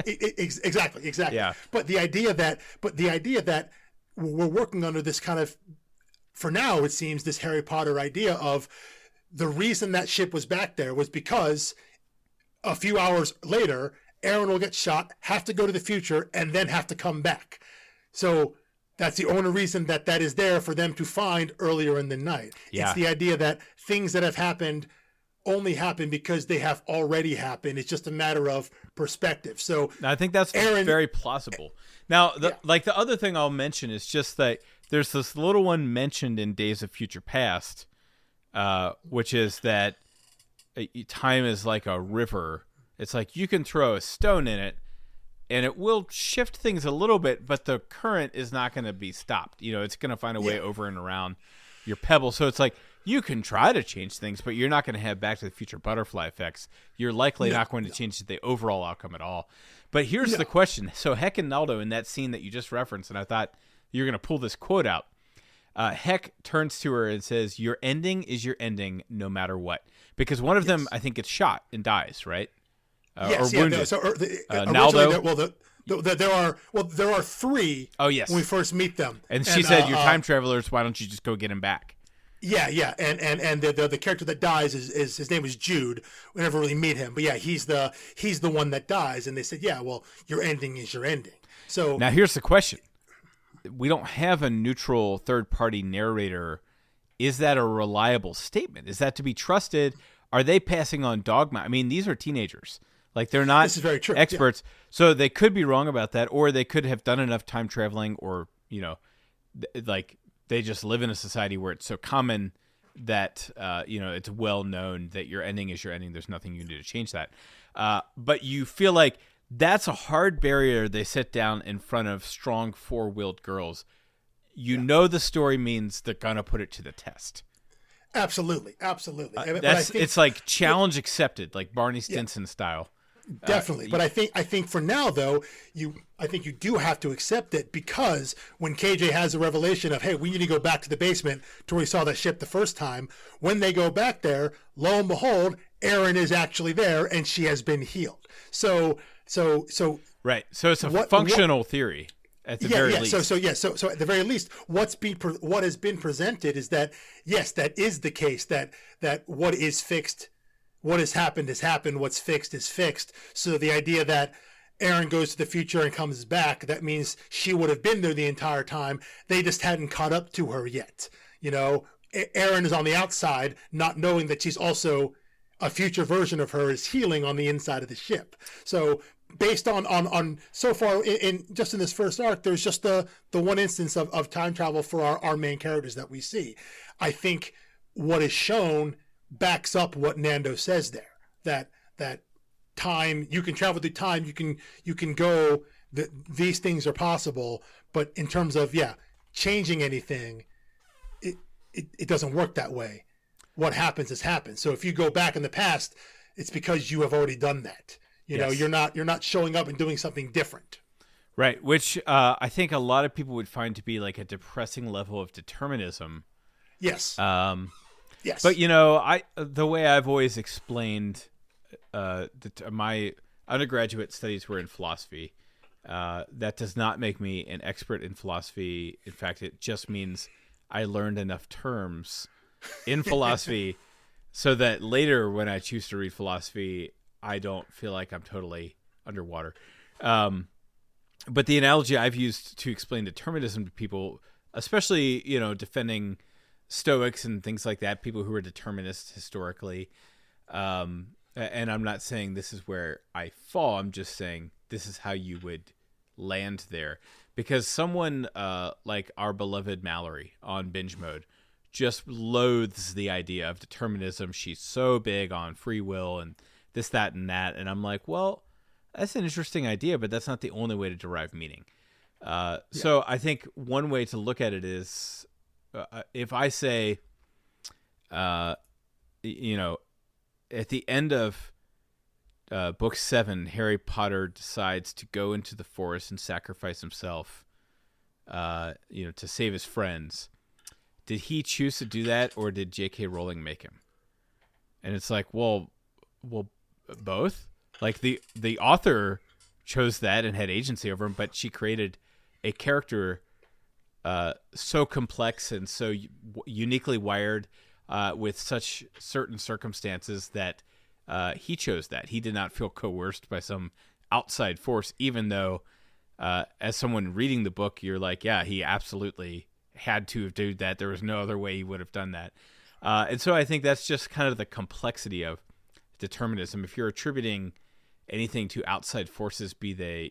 exactly. Yeah. But the idea that we're working under this kind of, for now, it seems, this Harry Potter idea of the reason that ship was back there was because a few hours later, Aaron will get shot, have to go to the future, and then have to come back. So that's the only reason that is there for them to find earlier in the night. Yeah. It's the idea that things that have happened only happen because they have already happened. It's just a matter of perspective. So I think that's very plausible. Now, the other thing I'll mention is just that there's this little one mentioned in Days of Future Past, which is that time is like a river. It's like you can throw a stone in it, and it will shift things a little bit, but the current is not going to be stopped. It's going to find a way over and around your pebble. So it's like you can try to change things, but you're not going to have Back to the Future butterfly effects. You're likely not going to change the overall outcome at all. But here's the question. So Heck and Naldo, in that scene that you just referenced, and I thought you're going to pull this quote out. Heck turns to her and says, "Your ending is your ending no matter what." Because one of them, I think, gets shot and dies, right? Yes, or wounded. Naldo? There are three. Oh, yes. When we first meet them. And she said, "You're time travelers. Why don't you just go get him back?" Yeah. And the character that dies is his name is Jude. We never really meet him. But yeah, he's the one that dies. And they said, "Yeah, well, your ending is your ending." So now here's the question. We don't have a neutral third-party narrator. Is that a reliable statement? Is that to be trusted? Are they passing on dogma? I mean, these are teenagers. Like, they're not this is very true. experts. Yeah. So they could be wrong about that, or they could have done enough time traveling, or, like they just live in a society where it's so common that, it's well known that your ending is your ending. There's nothing you can do to change that. But you feel like that's a hard barrier they set down in front of strong four-wheeled girls. Know the story means they're going to put it to the test. Absolutely. It's like challenge accepted, like Barney Stinson style. Definitely. But I think for now, though, I think you do have to accept it, because when KJ has a revelation of, hey, we need to go back to the basement to where we saw that ship the first time, when they go back there, lo and behold, Erin is actually there and she has been healed. So right. So it's a functional theory at the very least. So at the very least, what has been presented is that, yes, that is the case, that what is fixed, what has happened, what's fixed is fixed. So the idea that Erin goes to the future and comes back, that means she would have been there the entire time. They just hadn't caught up to her yet. Erin is on the outside, not knowing that she's also a future version of her is healing on the inside of the ship. So based on so far in this first arc, there's just the one instance of time travel for our main characters that we see. I think what is shown backs up what Nando says there, that time, you can travel through time, you can go, these things are possible, but in terms of changing anything, it doesn't work that way. What happens has happened. So if you go back in the past, it's because you have already done that. You're not showing up and doing something different. Right, which I think a lot of people would find to be like a depressing level of determinism. Yes. Yes. But the way I've always explained my undergraduate studies were in philosophy. That does not make me an expert in philosophy. In fact, it just means I learned enough terms in philosophy so that later when I choose to read philosophy, I don't feel like I'm totally underwater. But the analogy I've used to explain determinism to people, especially, defending Stoics and things like that, people who are determinists historically, and I'm not saying this is where I fall, I'm just saying this is how you would land there. Because someone like our beloved Mallory on Binge Mode just loathes the idea of determinism. She's so big on free will and this, that, and that. And I'm like, well, that's an interesting idea, but that's not the only way to derive meaning. So I think one way to look at it is, if I say, at the end of book 7, Harry Potter decides to go into the forest and sacrifice himself, to save his friends. Did he choose to do that, or did J.K. Rowling make him? And it's like, well, both. Like the author chose that and had agency over him, but she created a character so complex and so uniquely wired with such certain circumstances that he chose that. He did not feel coerced by some outside force, even though as someone reading the book, you're like, yeah, he absolutely had to have done that. There was no other way he would have done that. And so I think that's just kind of the complexity of determinism. If you're attributing anything to outside forces, be they,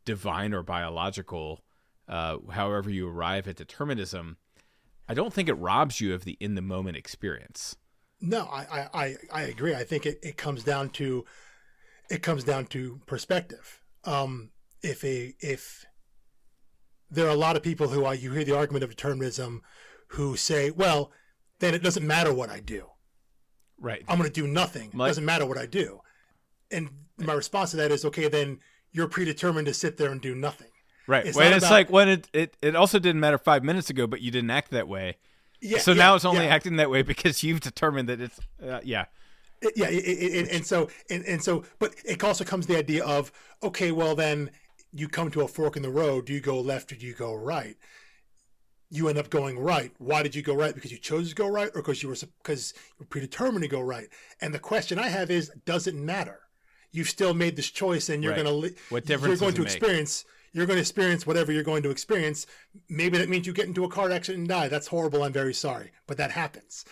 divine or biological, however you arrive at determinism, I don't think it robs you of the in the moment experience. No, I agree. I think it comes down to perspective. If there are a lot of people who you hear the argument of determinism who say, well, then it doesn't matter what I do. Right. I'm going to do nothing. It doesn't matter what I do. And my response to that is, okay, then you're predetermined to sit there and do nothing. Right. It's like when it also didn't matter 5 minutes ago, but you didn't act that way. Yeah. So now it's only acting that way because you've determined that it's but it also comes to the idea of, okay, well then you come to a fork in the road. Do you go left or do you go right? You end up going right. Why did you go right? Because you chose to go right, or because you were predetermined to go right? And the question I have is, does it matter? You've still made this choice, and you're going to what difference you're going to does it experience. Make? You're going to experience whatever you're going to experience. Maybe that means you get into a car accident and die. That's horrible. I'm very sorry, but that happens.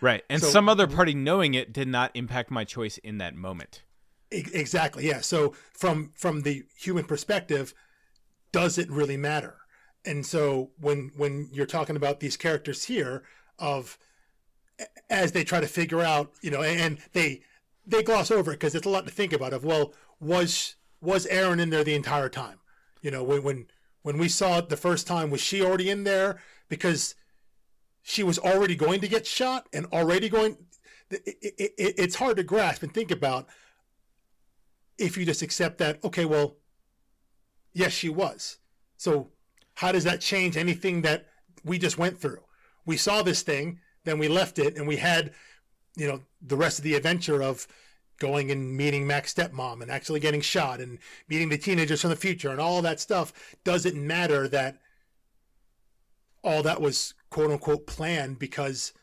Right. And so, some other party knowing it did not impact my choice in that moment. Exactly. Yeah. So from the human perspective, does it really matter? And so when you're talking about these characters here, as they try to figure out, and they gloss over it because it's a lot to think about. Was Aaron in there the entire time? When we saw it the first time, was she already in there because she was already going to get shot and already going? It's hard to grasp and think about if you just accept that. Okay, well, yes, she was. So how does that change anything that we just went through? We saw this thing, then we left it, and we had, the rest of the adventure of going and meeting Mac's stepmom and actually getting shot and meeting the teenagers from the future and all that stuff. Does it matter that all that was quote unquote planned because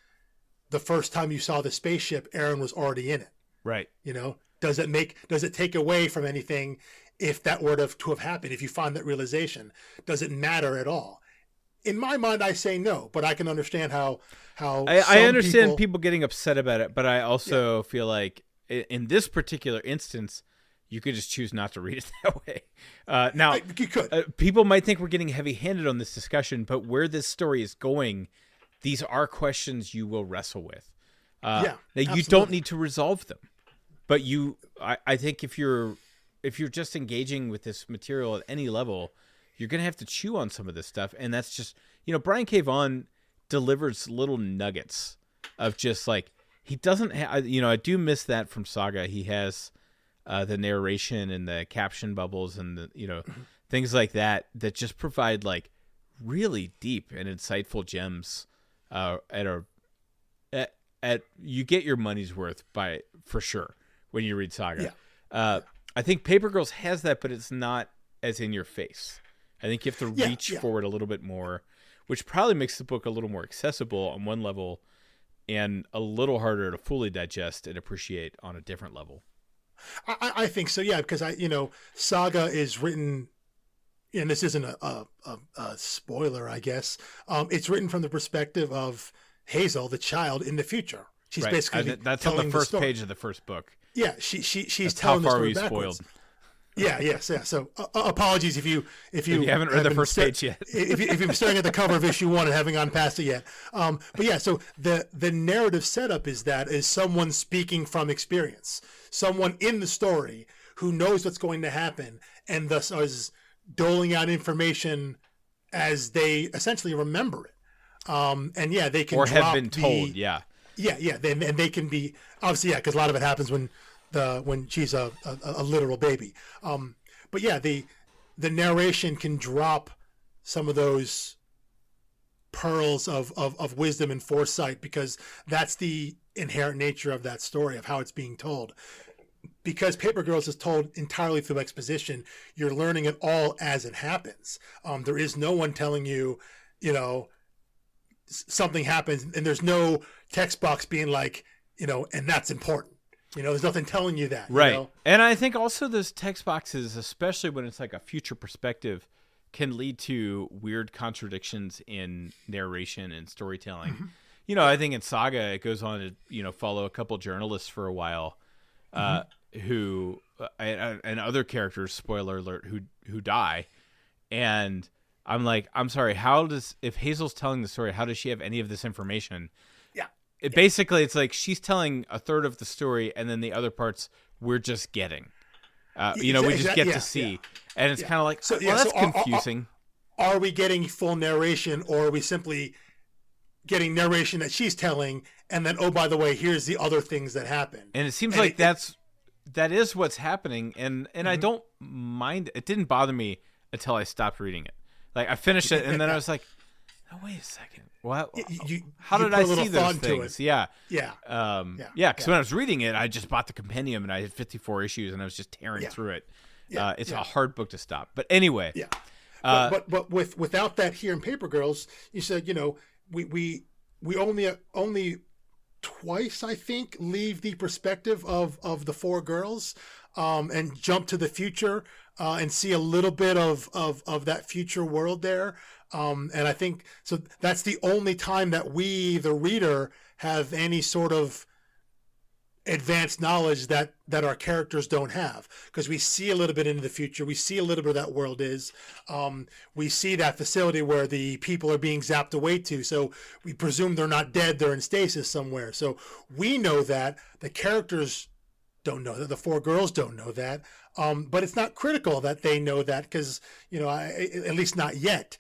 the first time you saw the spaceship, Aaron was already in it? Right. Does it take away from anything if that were to have happened? If you find that realization, does it matter at all? In my mind, I say no, but I can understand how I understand people getting upset about it, but I also feel like in this particular instance, you could just choose not to read it that way. Now, you could. People might think we're getting heavy-handed on this discussion, but where this story is going, these are questions you will wrestle with. Now, you don't need to resolve them, but I think if you're just engaging with this material at any level, you're going to have to chew on some of this stuff. And that's just, Brian K. Vaughan delivers little nuggets of just like, he doesn't have, I do miss that from Saga. He has the narration and the caption bubbles and the, things like that just provide like really deep and insightful gems at you get your money's worth for sure when you read Saga. Yeah. I think Paper Girls has that, but it's not as in your face. I think you have to reach forward a little bit more, which probably makes the book a little more accessible on one level and a little harder to fully digest and appreciate on a different level. I think so, yeah, because Saga is written, and this isn't a spoiler, I guess. It's written from the perspective of Hazel, the child in the future. She's basically that's on the first page of the first book. Yeah, she's that's telling the story backwards. How far were you spoiled? Yeah. So apologies if you haven't read the first page yet. if you've been staring at the cover of issue 1 and haven't gone past it yet. But yeah, so the narrative setup is someone speaking from experience, someone in the story who knows what's going to happen, and thus is doling out information as they essentially remember it. And yeah, they can have been told. Yeah. And they can be obviously because a lot of it happens when she's a literal baby. But yeah, the narration can drop some of those pearls of wisdom and foresight, because that's the inherent nature of that story, of how it's being told. Because Paper Girls is told entirely through exposition, you're learning it all as it happens. There is no one telling you, something happens, and there's no text box being like, and that's important. There's nothing telling you that. Right. And I think also those text boxes, especially when it's like a future perspective, can lead to weird contradictions in narration and storytelling. Mm-hmm. I think in Saga, it goes on to, follow a couple journalists for a while who and other characters, spoiler alert, who die. And I'm like, I'm sorry, if Hazel's telling the story, how does she have any of this information? Basically, it's like she's telling a third of the story, and then the other parts we're just getting. We just get to see. And it's kind of like, that's confusing. Are we getting full narration, or are we simply getting narration that she's telling, and then, oh, by the way, here's the other things that happen? And it seems like that is what's happening, and I don't mind. It didn't bother me until I stopped reading it. Like, I finished it, and then I was like, oh, wait a second. What? How did I see those things? Yeah. Because when I was reading it, I just bought the compendium, and I had 54 issues, and I was just tearing through it. It's a hard book to stop. But anyway. Yeah. But without that here in Paper Girls, you said, we only twice, I think, leave the perspective of the four girls and jump to the future and see a little bit of that future world there. And I think so that's the only time that we, the reader, have any sort of advanced knowledge that our characters don't have, because we see a little bit into the future. We see a little bit of that world is. We see that facility where the people are being zapped away to. So we presume they're not dead. They're in stasis somewhere. So we know that. The characters don't know that. The four girls don't know that. But it's not critical that they know that, because, at least not yet,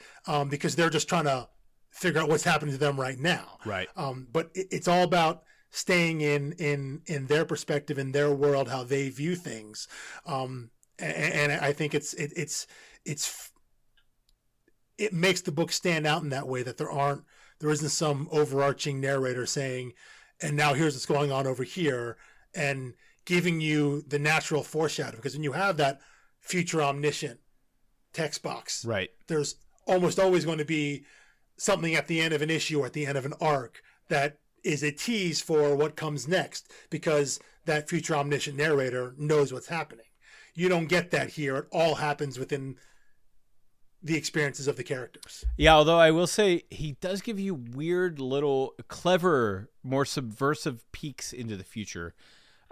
because they're just trying to figure out what's happening to them right now. Right. But it's all about staying in their perspective, in their world, how they view things. And I think it makes the book stand out in that way, that there isn't some overarching narrator saying, and now here's what's going on over here, and giving you the natural foreshadow. Because when you have that future omniscient text box, right, there's almost always going to be something at the end of an issue or at the end of an arc that is a tease for what comes next, because that future omniscient narrator knows what's happening. You don't get that here. It all happens within the experiences of the characters. Yeah, although I will say he does give you weird little clever, more subversive peeks into the future.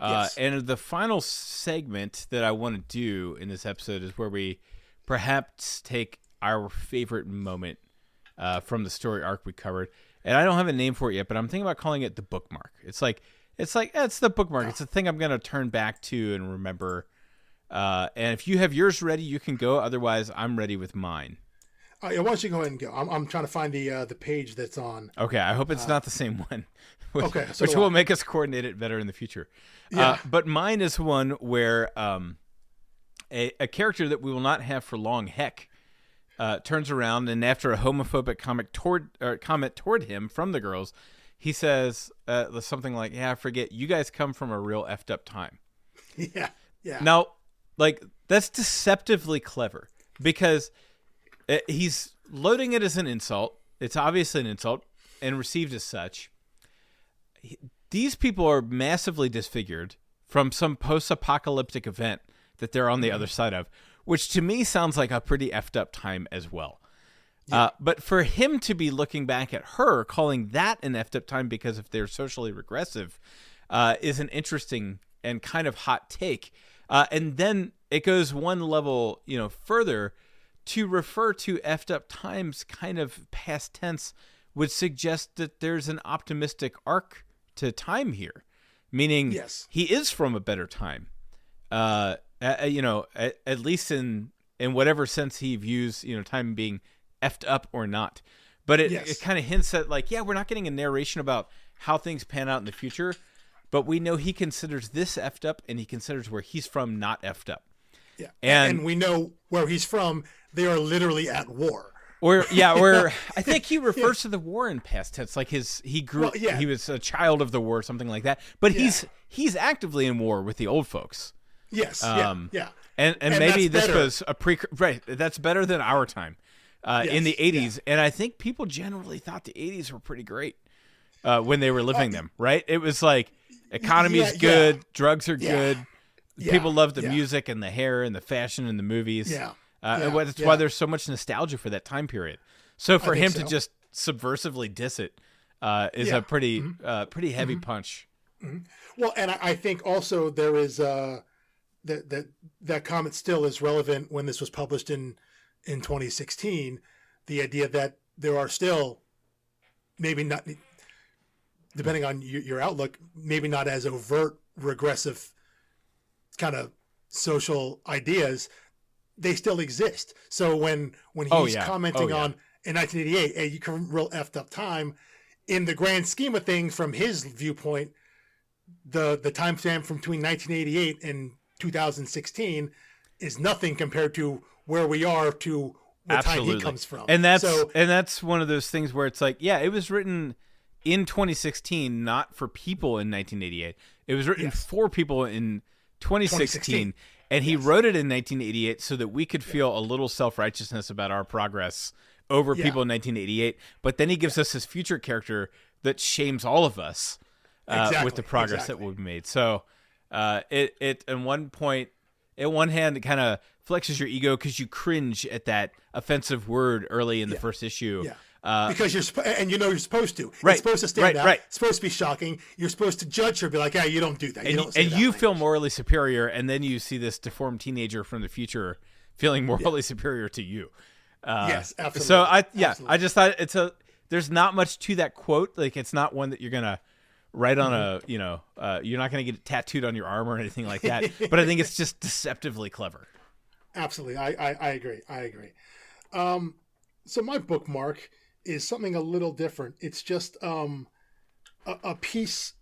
Yes. And the final segment that I want to do in this episode is where we perhaps take our favorite moment from the story arc we covered. And I don't have a name for it yet, but I'm thinking about calling it the bookmark. It's the bookmark. It's the thing I'm going to turn back to and remember. And if you have yours ready, you can go. Otherwise, I'm ready with mine. Why don't you go ahead and go? I'm trying to find the page that's on. Okay, I hope it's not the same one. Which so will make us coordinate it better in the future. Yeah. But mine is one where a character that we will not have for long, Heck, turns around, and after a homophobic comment toward him from the girls, he says something like, "Yeah, I forget. You guys come from a real effed up time." Yeah. Yeah. Now, like, that's deceptively clever because he's loading it as an insult. It's obviously an insult and received as such. These people are massively disfigured from some post-apocalyptic event that they're on the other side of, which to me sounds like a pretty effed up time as well. Yeah. But for him to be looking back at her, calling that an effed up time because if they're socially regressive, is an interesting and kind of hot take. And then it goes one level, further to refer to effed up times kind of past tense would suggest that there's an optimistic arc to time here, meaning he is from a better time. At least in whatever sense he views, time being effed up or not. But it kind of hints at like, we're not getting a narration about how things pan out in the future, but we know he considers this effed up and he considers where he's from not effed up. Yeah. And we know where he's from. They are literally at war. Or I think he refers to the war in past tense, like he was a child of the war, something like that. But he's actively in war with the old folks. Yes. And maybe this was a right. That's better than our time in the 80s. And I think people generally thought the 80s were pretty great when they were living them. Right? It was like economy's good, drugs are good. People love the music and the hair and the fashion and the movies. Yeah. That's why there's so much nostalgia for that time period. So for him to just subversively diss it is a pretty heavy punch. Mm-hmm. Well, and I think also there is that comment still is relevant when this was published in 2016. The idea that there are still maybe not, depending on your outlook, maybe not as overt regressive kind of social ideas. They still exist. So when he's commenting on in 1988, hey, you come real effed up time, in the grand scheme of things, from his viewpoint, the time span from between 1988 and 2016 is nothing compared to where we are to the time he comes from. And that's one of those things where it's like, it was written in 2016, not for people in 1988. It was written for people in 2016. And he wrote it in 1988 so that we could feel a little self-righteousness about our progress over people in 1988. But then he gives us this future character that shames all of us with the progress that we've made. So it at one hand, it kind of flexes your ego because you cringe at that offensive word early in the first issue. Yeah. Because you're supposed to. Right, it's supposed to stand out. Right. It's supposed to be shocking. You're supposed to judge her, be like, you don't do that. You feel morally superior, and then you see this deformed teenager from the future feeling morally superior to you. Yes, absolutely. So I just thought there's not much to that quote. Like, it's not one that you're gonna write on you're not gonna get it tattooed on your arm or anything like that. But I think it's just deceptively clever. Absolutely, I agree. So my bookmark is something a little different. It's just a piece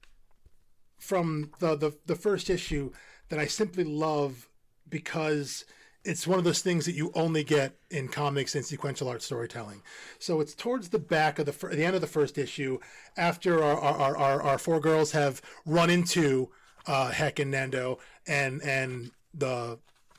from the first issue that I simply love because it's one of those things that you only get in comics and sequential art storytelling. So it's towards the back of the end of the first issue, after our four girls have run into Heck and Nando, and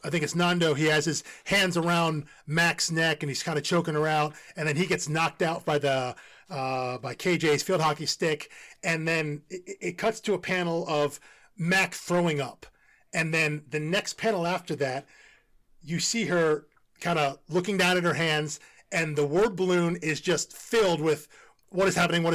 I think it's Nando. He has his hands around Mac's neck and he's kind of choking her out. And then he gets knocked out by by KJ's field hockey stick. And then it cuts to a panel of Mac throwing up. And then the next panel after that, you see her kind of looking down at her hands, and the word balloon is just filled with what is happening, all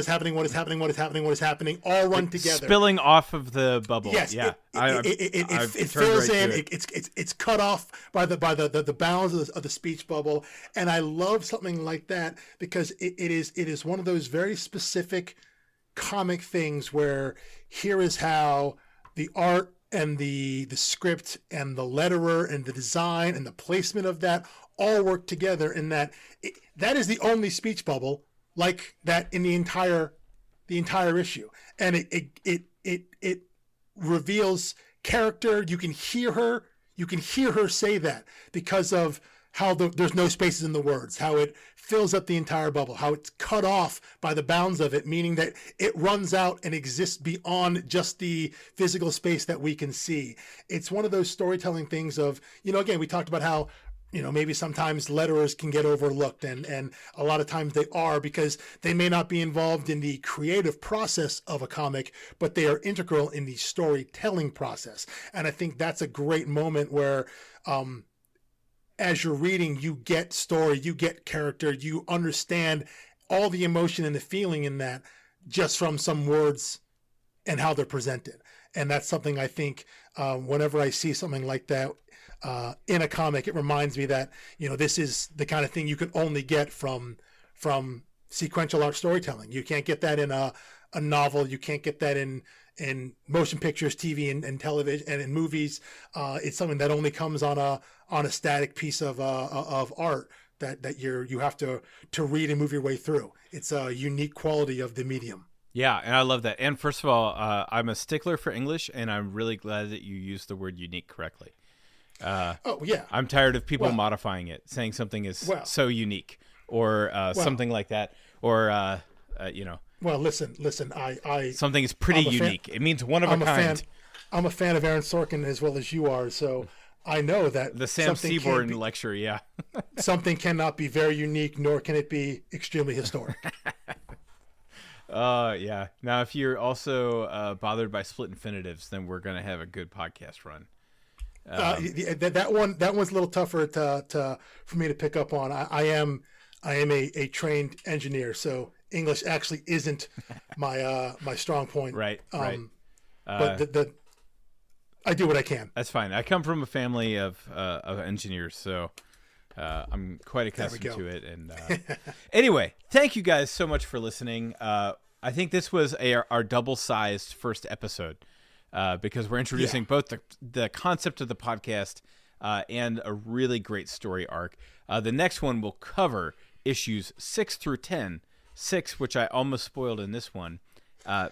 run together. Spilling off of the bubble. Yes. Yeah. It fills in. It's cut off by the bounds of the speech bubble. And I love something like that because it is one of those very specific comic things where here is how the art and the script and the letterer and the design and the placement of that all work together in that that is the only speech bubble like that in the entire issue, and it reveals character. You can hear her say that because of there's no spaces in the words, how it fills up the entire bubble, how it's cut off by the bounds of it, meaning that it runs out and exists beyond just the physical space that we can see. It's one of those storytelling things of, again, we talked about how, maybe sometimes letterers can get overlooked, and a lot of times they are, because they may not be involved in the creative process of a comic, but they are integral in the storytelling process. And I think that's a great moment where, as you're reading, you get story, you get character, you understand all the emotion and the feeling in that just from some words and how they're presented. And that's something I think whenever I see something like that in a comic, it reminds me that, this is the kind of thing you can only get from sequential art storytelling. You can't get that in a novel. You can't get that in motion pictures, TV, and television, and in movies. It's something that only comes on a static piece of art that you have to read and move your way through. It's a unique quality of the medium. Yeah, and I love that. And first of all, I'm a stickler for English, and I'm really glad that you used the word unique correctly. Oh yeah, I'm tired of people modifying it, saying something is so unique, or something like that, or Well, listen. I something is pretty unique. It means one of a kind. I'm a fan of Aaron Sorkin as well as you are, so I know that the Sam Seaborn lecture. Yeah, something cannot be very unique, nor can it be extremely historic. Yeah. Now, if you're also bothered by split infinitives, then we're gonna have a good podcast run. That one's a little tougher for me to pick up on. I am a trained engineer, so English actually isn't my strong point. Right. But I do what I can. That's fine. I come from a family of engineers, so I'm quite accustomed to it. And anyway, thank you guys so much for listening. I think this was our double-sized first episode. Because we're introducing both the concept of the podcast and a really great story arc. The next one will cover issues 6 through 10. 6, which I almost spoiled in this one,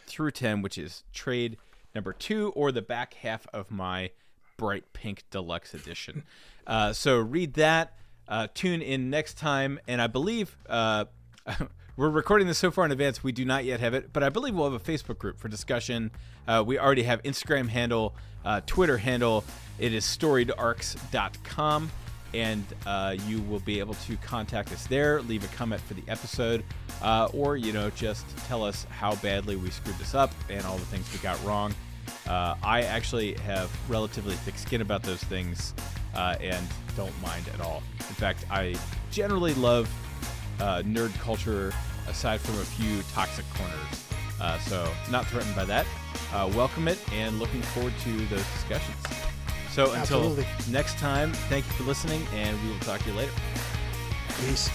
through 10, which is trade number 2, or the back half of my bright pink deluxe edition. So read that. Tune in next time. And I believe... we're recording this so far in advance, we do not yet have it, but I believe we'll have a Facebook group for discussion. We already have Instagram handle, Twitter handle. It is storiedarcs.com, and you will be able to contact us there, leave a comment for the episode, or, just tell us how badly we screwed this up and all the things we got wrong. I actually have relatively thick skin about those things and don't mind at all. In fact, I generally love nerd culture aside from a few toxic corners. So not threatened by that. Welcome it and looking forward to those discussions. So until next time, thank you for listening, and we will talk to you later. Peace.